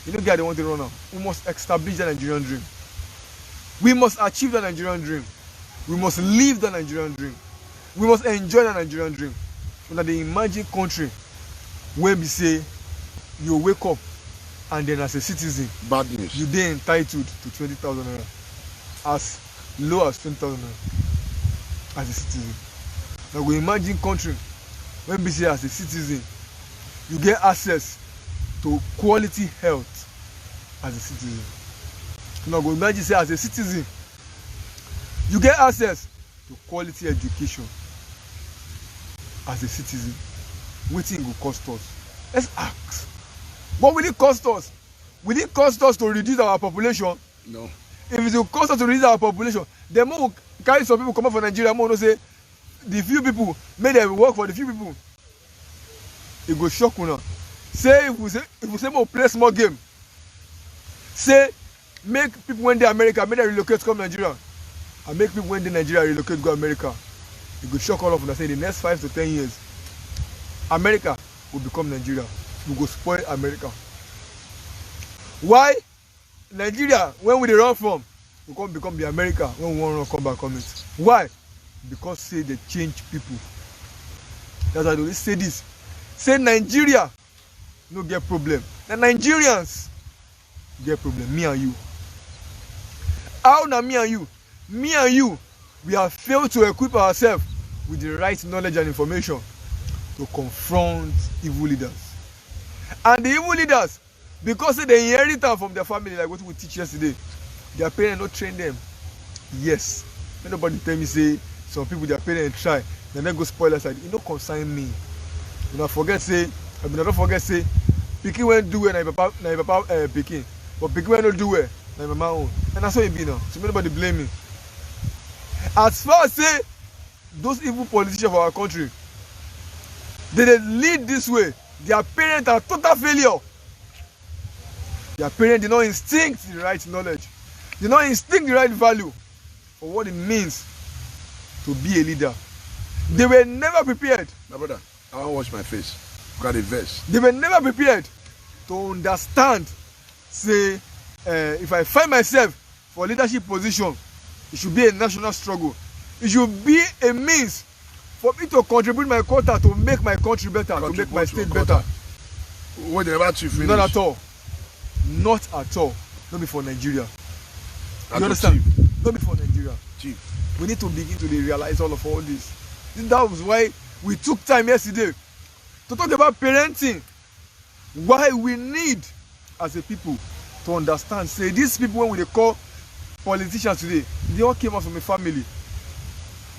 you don't get the one to run now. We must establish that Nigerian dream. We must achieve that Nigerian dream. We must live that Nigerian dream. We must enjoy that Nigerian dream. Under the imagined country where we say you wake up and then as a citizen, bad news, you dey entitled to 20,000 naira, as low as 20,000 naira as a citizen. Now we imagine country when we say as a citizen you get access to quality health as a citizen. Now we imagine say as a citizen you get access to quality education as a citizen. Wetin go cost us? Let's ask. What will it cost us? Will it cost us to reduce our population? No. If it will cost us to reduce our population, then more will carry some people come out from Nigeria, more will say the few people, make them work for the few people. It go shock una. Say if we say more play small game. Say make people when they America, make them relocate come Nigeria. And make people when they Nigeria relocate go America. It go shock all of us. Say in the next 5 to 10 years, America will become Nigeria. We go spoil America. Why? Nigeria, when we dey run from, we come become the America when we want to come back comment. Why? Because say they change people. That's why they always say this. Say Nigeria no get problem. The Nigerians get problem. Me and you. How na me and you? Me and you, we have failed to equip ourselves with the right knowledge and information to confront evil leaders. And the evil leaders, because they inherit from their family, like what we teach yesterday, their parents don't train them. Yes. When nobody tell me say some people their parents try, then they go spoil us. It don't concern me. You know, forget say, don't forget say, pikin when do well, na papa pikin, but pikin when don't do well, na mama own. And that's how it be now. So nobody blame me. As far as say those evil politicians of our country, they lead this way. Their parents are total failure. Their parents did not instinct the right knowledge, did not instinct the right value for what it means to be a leader. They were never prepared. My brother, I want to wash my face. Got a verse. They were never prepared to understand. Say, if I find myself for a leadership position, it should be a national struggle. It should be a means for me to contribute my quota to make my country better, to make my state better. What they about to finish? Not at all. Not at all. Not before Nigeria. You understand? Not before Nigeria. Chief. We need to begin to realize all this. That was why we took time yesterday to talk about parenting. Why we need, as a people, to understand. Say, these people, when we call politicians today, they all came out from a family.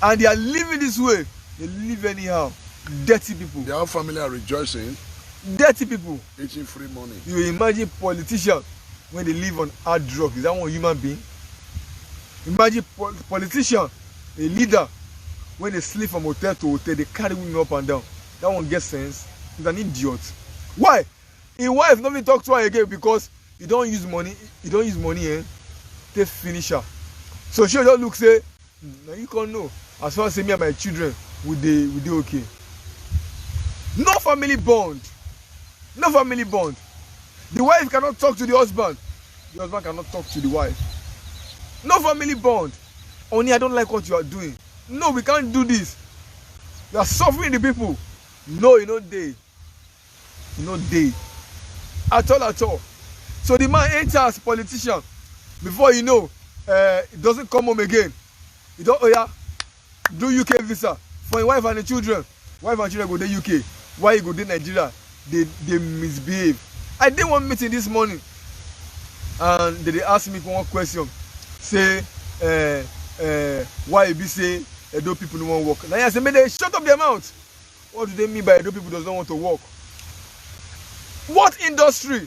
And they are living this way. They live anyhow. Dirty people. Their whole family are rejoicing. Dirty people. Eating free money. You imagine politicians when they live on hard drugs. Is that one human being? Imagine politician, a leader, when they sleep from hotel to hotel, they carry women up and down. That one gets sense. He's an idiot. Why? His wife nobody talk to her again because he don't use money. He don't use money, they finish her. So she just look say, now you can't know. As far as say me and my children, we dey okay. No family bond. No family bond. The wife cannot talk to the husband. The husband cannot talk to the wife. No family bond. Only I don't like what you are doing. No, we can't do this. You are suffering the people. No, you know they. You know they. At all. So the man enters as a politician. Before you know, he doesn't come home again. He don't, do UK visa for his wife and the children. Wife and children go to UK. Why you go to Nigeria? They misbehave. I did one meeting this morning, and they asked me one question. Say, why you be say Edo people don't want to work? Now I say, may they shut up their mouth. What do they mean by Edo people does not want to work? What industry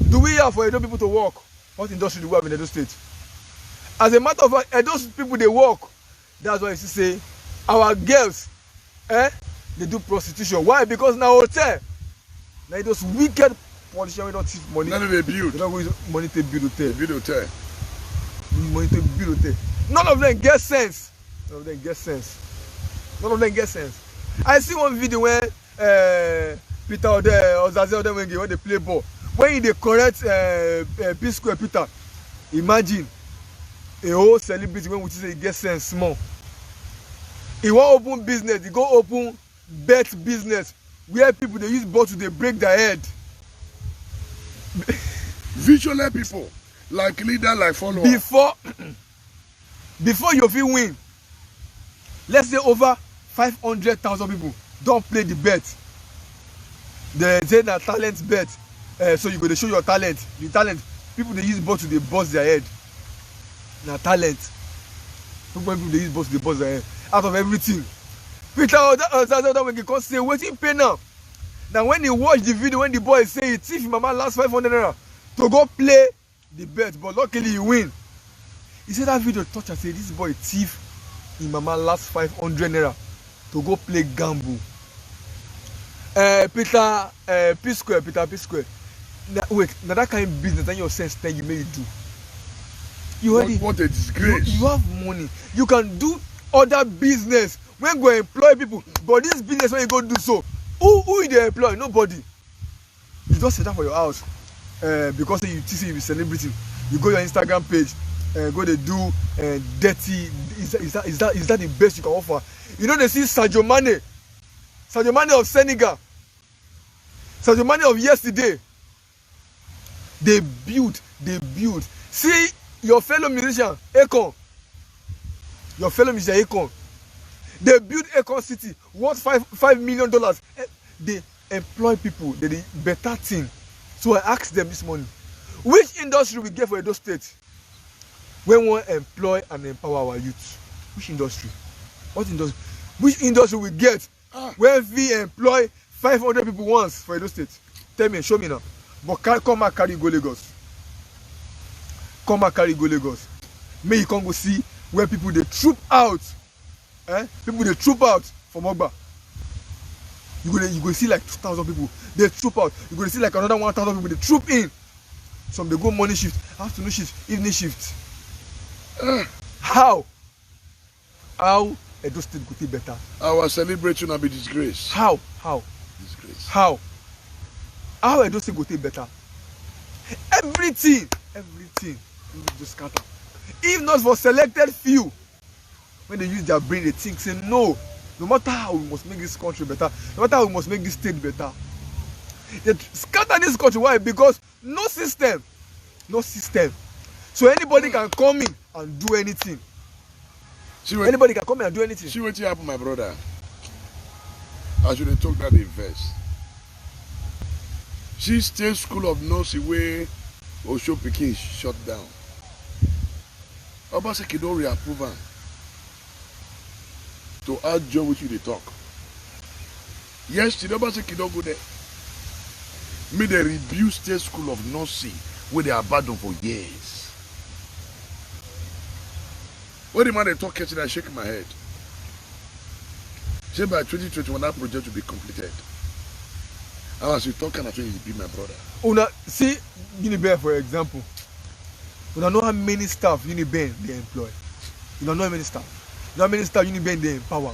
do we have for Edo people to work? What industry do we have in Edo State? As a matter of fact, Edo people they work. That's why you say our girls, they do prostitution. Why? Because now hotel. Now those wicked politicians don't thief money. None of they build. They don't go money to build hotel. They build hotel. Money to build hotel. None of them get sense. None of them get sense. None of them get sense. I see one video where Peter or Zazie when they play ball. When they correct P Square Peter, imagine a whole celebrity when we say he get sense small. He won't open business, he go open bet business where people they use bottle they break their head. Visually people, like leader, like follower. Before you fit win, let's say over 500,000 people don't play the bet. They say that talent bet. So you go to show your talent. The talent, people they use bottle they bust their head. Now talent. People they use bottle they bust their head. Out of everything. Peter when he come say wetin pay now. Now when he watch the video when the boy say he thief mama last 500 naira to go play the bet, but luckily he win. He said that video touch and say this boy thief in mama last 500 naira to go play gamble. Peter P Square. Now, wait, now that kind of business and your sense then you may do. What a disgrace. You have money. You can do other business when go employ people, but this business when you go do so, who they employ? Nobody. You just set up for your house because you see you be celebrity. You go your Instagram page, go dey do dirty. Is that the best you can offer? You know, they see Sadio Mane of Senegal, Sadio Mane of yesterday. They build. See your fellow musician Akon, they build Akon City worth $5 million. They employ people. They do better thing. So I asked them this morning, which industry we get for Edo State when we employ and empower our youth? Which industry? What industry? Which industry we get when we employ 500 people once for Edo State? Tell me, show me now. But come and carry go Lagos. May you come go see where people they troop out. People they troop out from Ogba. You go see like 2,000 people. They troop out. You go see like another 1,000 people. They troop in. Some they go morning shift, afternoon shift, evening shift. How Edo State go be better? Our celebration will be disgrace. How? Disgrace. How Edo State go be better? Everything just scatter. If not for selected few, when they use their brain, they think, say no matter how we must make this country better, no matter how we must make this state better. They scatter this country. Why? Because no system. So anybody can come in and do anything. Anybody can come in and do anything. See what happened, my brother. I should have talked that in verse. She State School of Nursing where Osho Pikin shut down. Obaseki don't reapprove am to add job with you they talk. Yesterday Obaseki don't go there. Me they rebuild State School of Nursing where they abandoned for years. When the man they talk yesterday, I shake my head. Say by 2021 that project will be completed. And as you talk, and I you be my brother. Una see Uniben for example. Una know how many staff Uniben they employ. You don't know how many staff. You know how many staff Uniben they empower.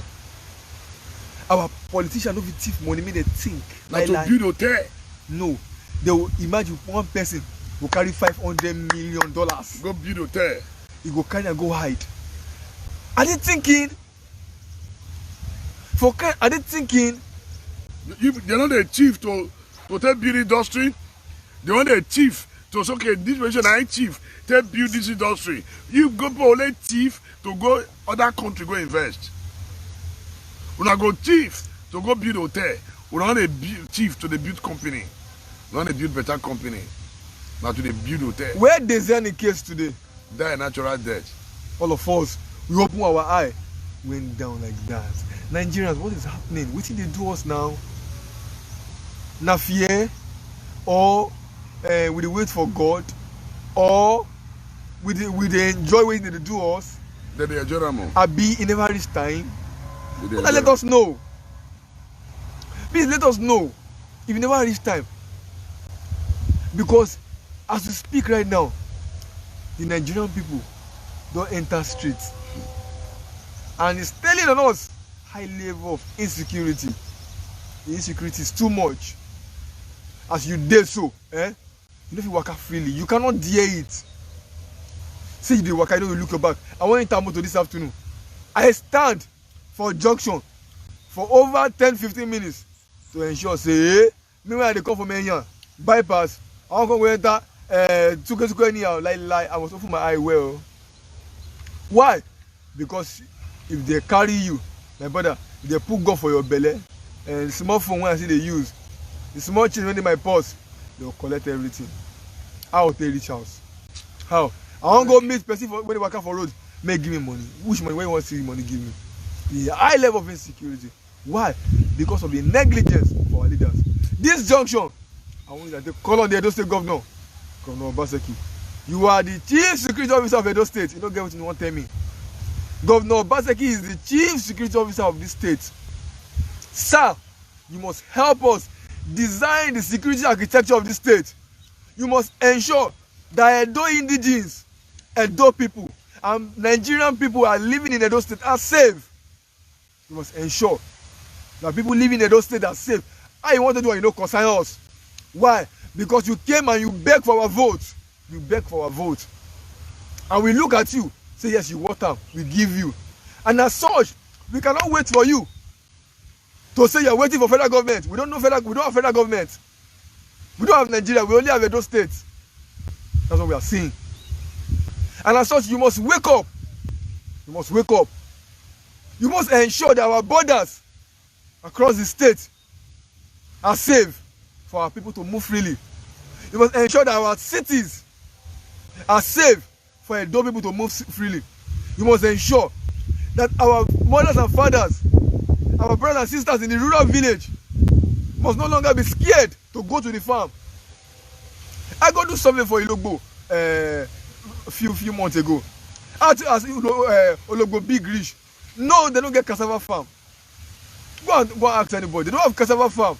Our politicians don't thief money, make they think. Now to build hotel. No. They will imagine one person will carry $500 million. Go build hotel. He go carry and go hide. Are they thinking? Are they thinking? They're not a chief to tell build industry. They want a chief to say, okay, this version I chief tell build this industry. You go for only chief to go other country go invest. When I go chief to go build hotel, we don't want a chief to the build company. We want to build better company. Now to the build hotel. Where there's any case today? Die natural death. All of us, we open our eye, went down like that. Nigerians, what is happening? What did they do us now? Na fear, or we wait for God, or we enjoy what they do us. Then they enjoy them. Abi in never reach time. Let us know. Please let us know if you never reach time. Because as we speak right now, the Nigerian people don't enter streets. And it's telling on us high level of insecurity. The insecurity is too much. As you dare so, you know if you work out freely, you cannot dare it. Say you do work, I know you look your back. I want to motor this afternoon. I stand for junction for over 10-15 minutes to ensure say, me when they come from Enya, bypass, I want to go enter to anyhow, I must open my eye well. Why? Because if they carry you, my brother, if they put gun for your belly, and small phone when I see they use, the small children in my purse, they'll collect everything. How they reach house? How? I want to go meet person when they work out for road, may give me money. Which money? When you want to see money, give me. The high level of insecurity. Why? Because of the negligence of our leaders. This junction, I want you to call on the Edo State Governor, Governor Obaseki. You are the Chief Security Officer of Edo State. You don't get what you want to tell me. Governor Obaseki is the Chief Security Officer of this state. Sir, you must help us design the security architecture of this state. You must ensure that Edo indigenes, Edo people, and Nigerian people who are living in Edo State are safe. You must ensure that people living in Edo State are safe. How you want to do it, concern us. Why? Because you came and you begged for our vote. You begged for our vote. and we look at you, say yes, you want them, we give you. And as such, we cannot wait for you to say you're waiting for federal government. We don't have federal government. We don't have Nigeria, we only have Edo State. That's what we are saying. And as such, you must wake up. You must wake up. You must ensure that our borders across the state are safe for our people to move freely. You must ensure that our cities are safe for Edo people to move freely. You must ensure that our mothers and fathers, our brothers and sisters in the rural village must no longer be scared to go to the farm. I go do something for Ilogbo a few months ago. As Ologbo big rich. No, they don't get cassava farm. Go and ask anybody. They don't have cassava farm.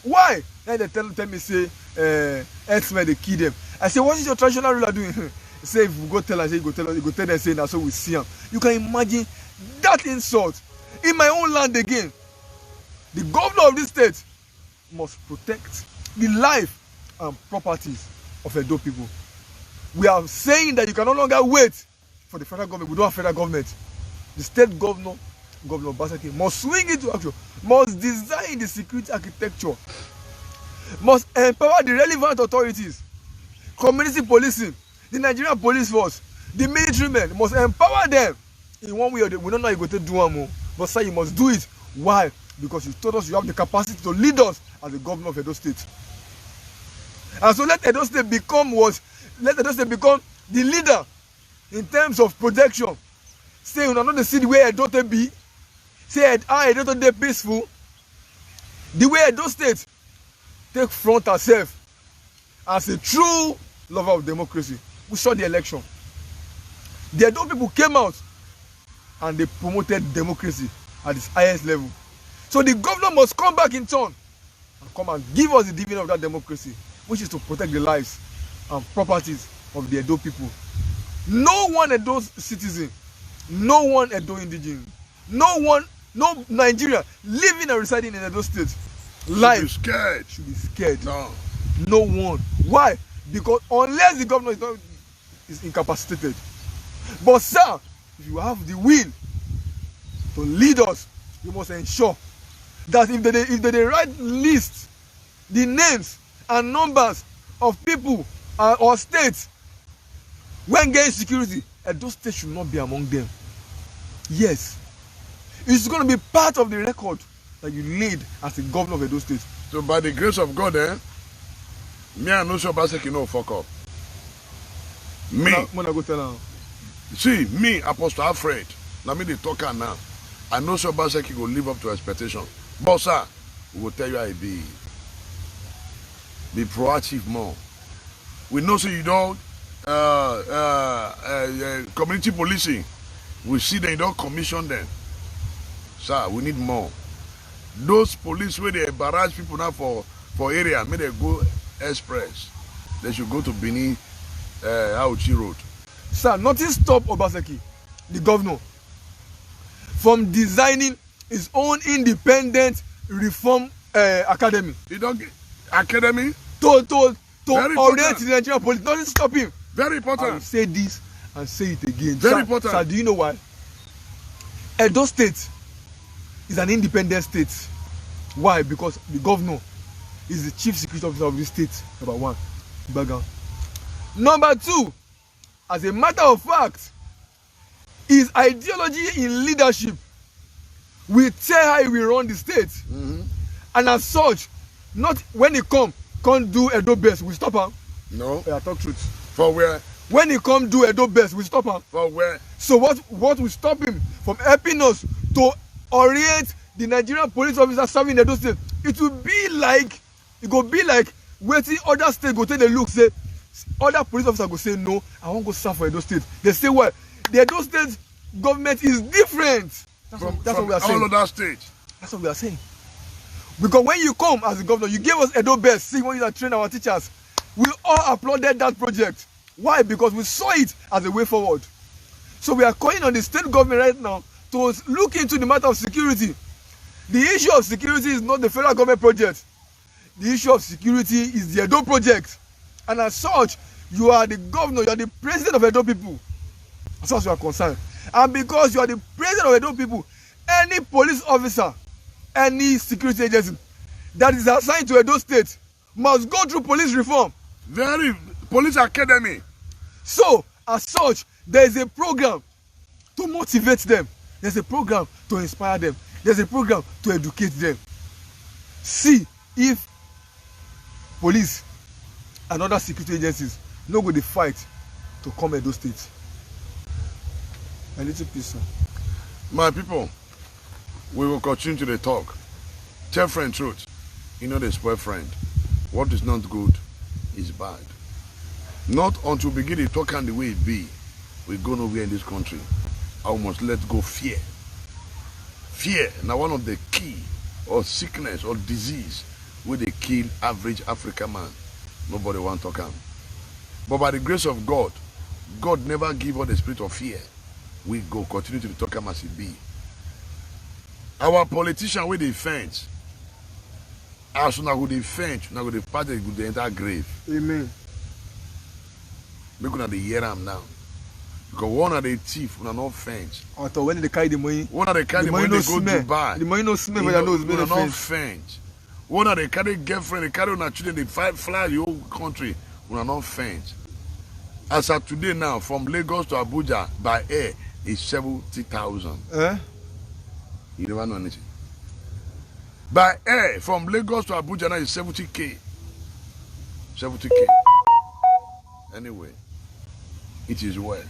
Why? Then they tell me, say, X-Men, they kill them. I say, what is your traditional ruler doing? Say, if we go tell us, you go tell them, say, now so we see them. You can imagine that insult. In my own land again, the governor of this state must protect the life and properties of Edo people. We are saying that you can no longer wait for the federal government. We don't have federal government. The state governor, Governor Obaseki, must swing into action, must design the security architecture, must empower the relevant authorities, community policing, the Nigerian police force, the military men, must empower them in one way or the other. We don't know how you go to do one, but sir, you must do it. Why? Because you told us you have the capacity to lead us as the governor of Edo State. And so let Edo State become the leader in terms of protection. Say you know not the city where Edo State be. Say Edo State dey peaceful. The way Edo State take front herself as a true lover of democracy. We saw the election. The Edo people came out and they promoted democracy at its highest level. So the governor must come back in turn and come and give us the dividend of that democracy, which is to protect the lives and properties of the Edo people. No one Edo citizen, no one Edo indigenous, no Nigerian living and residing in Edo State should be scared. No one. Why? Because unless the governor is incapacitated. But sir, if you have the will to lead us, you must ensure that if they write list the names and numbers of people or states when getting security, Edo State should not be among them. Yes, it's going to be part of the record that you laid as the governor of Edo State. So by the grace of God, me and Osho Obaseki no fuck up. Me. Go tell her. See, me, Apostle Alfred, now me the talker now. I know Osho Obaseki will live up to expectation. But sir, we will tell you how it be. Be proactive more. We know so you don't community policing. We see them, you don't commission them. Sir, we need more. Those police where they barrage people now for area, may they go express. They should go to Benin Auchi Road. Sir, nothing stop Obaseki, the governor, from designing his own independent reform academy. You don't get academy? To orient the Nigerian police. Nothing stop him. Very important. I will say this and say it again. Very important. Sir, do you know why? Edo State is an independent state. Why? Because the governor is the chief security officer of the state, number one. Bagan. Number two, as a matter of fact, his ideology in leadership will tell how he will run the state. Mm-hmm. And as such, not when he can't do Edo best, we stop him. No. I talk truth. For where? When he come do Edo best, we stop him. For where? So what will stop him from helping us to orient the Nigerian police officer serving Edo State? It will be like waiting other state go take the look, say other police officer go say no, I won't go serve for Edo State. They say well, the Edo State government is different. That's what we are saying. All other states. That's what we are saying. Because when you come as a governor, you gave us Edo best. See, when you train our teachers, we all applauded that project. Why? Because we saw it as a way forward. So we are calling on the state government right now to look into the matter of security. The issue of security is not the federal government project. The issue of security is the Edo project. And as such, you are the governor, you are the president of Edo people, as far as you are concerned. And because you are the president of Edo people, any police officer, any security agency that is assigned to Edo State must go through police reform. Very police academy. So, as such, there is a program to motivate them. There's a program to inspire them. There's a program to educate them. See if police and other security agencies no go dey fight to come Edo State. A little piece, sir. My people, we will continue to the talk. Tell friend truth. You know they spoil friend. What is not good is bad. Not until we begin to talk and the way it be, we go nowhere in this country. I must let go fear. Fear, now one of the key or sickness or disease where they kill average African man. Nobody want to talk. But by the grace of God, God never give us the spirit of fear. We go continue to talk as it be. Our politician with the fence. As soon as they faint, now they part of the entire grave. Amen. Make una dey hear am now. Because one of the thief, una not faint. After when they carry the money, one of the carry the money they go Dubai. The money no smell, but you know it's una not faint. One of the carry girlfriend, they carry una children, they fly the whole country. Una not faint. As of today now, from Lagos to Abuja by air is 70,000. You never know anything. By air from Lagos to Abuja now is 70K. 70K. Anyway, it is well.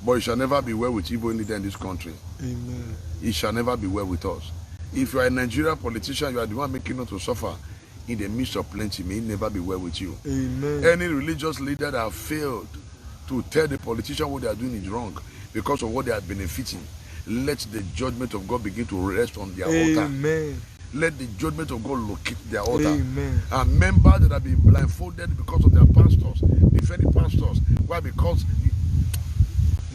But it shall never be well with evil leader in this country. Amen. It shall never be well with us. If you are a Nigerian politician, you are the one making us to suffer in the midst of plenty. May it never be well with you. Amen. Any religious leader that have failed to tell the politician what they are doing is wrong because of what they are benefiting, let the judgment of God begin to rest on their altar. Amen. Let the judgment of God locate their altar. Amen. And members that have been blindfolded because of their pastors, defending pastors. Why? Because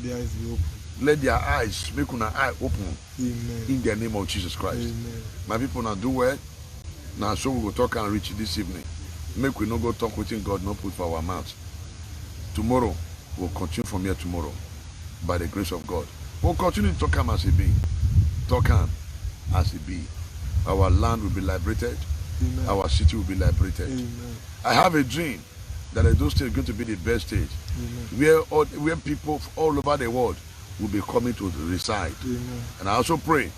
their eyes be open. Let their eyes, make una eye open. Amen. In the name of Jesus Christ. Amen. My people now do well. Now so we will talk and reach this evening. Make we not go talk within God, not put for our mouth. Tomorrow, we'll continue from here tomorrow. By the grace of God. We'll continue to talk as it be. Talk as it be. Our land will be liberated. Amen. Our city will be liberated. Amen. I have a dream that Edo State is going to be the best state. Where people all over the world will be coming to reside. Amen. And I also pray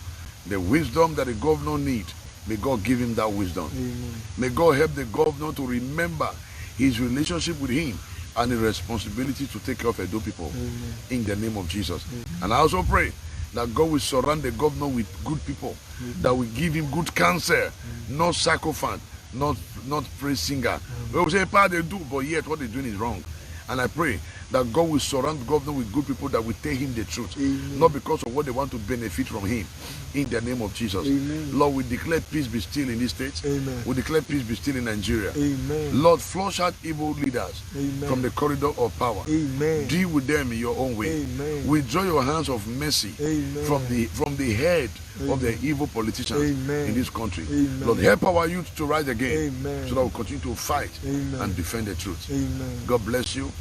the wisdom that the governor needs, may God give him that wisdom. Amen. May God help the governor to remember his relationship with him and the responsibility to take care of Edo people. Amen. In the name of Jesus. Amen. And I also pray that God will surround the governor with good people, that will give him good counsel, not sycophant, not praise singer. We will say, "Pa, they do, but yet what they're doing is wrong." And I pray that God will surround the governor with good people that will tell him the truth, not because of what they want to benefit from him. In the name of Jesus. Amen. Lord, we declare peace be still in this state. Amen. We declare peace be still in Nigeria. Amen. Lord, flush out evil leaders from the corridor of power. Amen. Deal with them in your own way. Amen. Withdraw your hands of mercy from the head of the evil politicians in this country. Amen. Lord, help our youth to rise again Amen. so that we continue to fight and defend the truth. God bless you.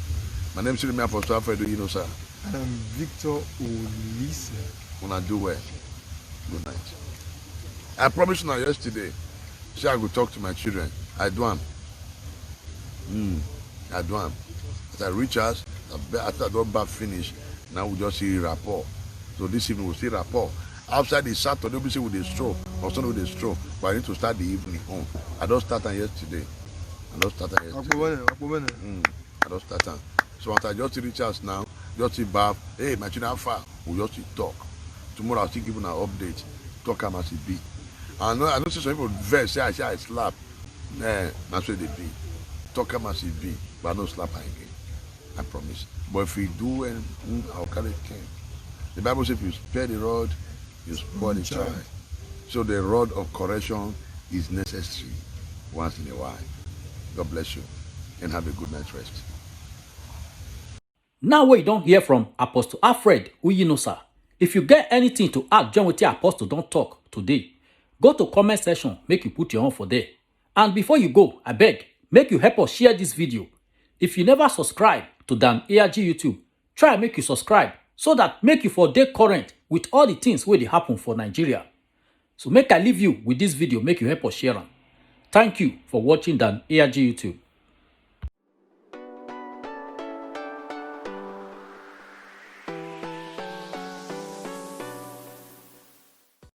My name is Sirimi Apostle Alfred Uyinosa. And I'm Victor Olise. Wanna do well. Good night. I promised you yesterday, say I could talk to my children. I do am. I do am. As I reach us, after I don't bath finish, now we just see rapport. So this evening we'll see rapport. Outside the Saturday, we say with a stroll, or Sunday with a stroll. But I need to start the evening home. I don't start on yesterday. I don't start. So once I just reach us now, just see bath. Hey, my children, how far? We'll just talk. Tomorrow I'll still give you an update. Talk as it be. I know some people vex say I slap. That's what they be. Talk as it be, but I don't slap again. I promise. But if we do, I'll carry cane. The Bible says if you spare the rod, you spoil the child. So the rod of correction is necessary once in a while. God bless you and have a good night's rest. Now we don't hear from Apostle Alfred Uyinosa. If you get anything to add, join with your apostle don't talk today. Go to comment section, make you put your own for there. And before you go, I beg, make you help us share this video. If you never subscribe to Dan ARG YouTube, try make you subscribe so that make you for dey current with all the things wey dey happen for Nigeria. So make I leave you with this video, make you help us share am. Thank you for watching Dan ARG YouTube.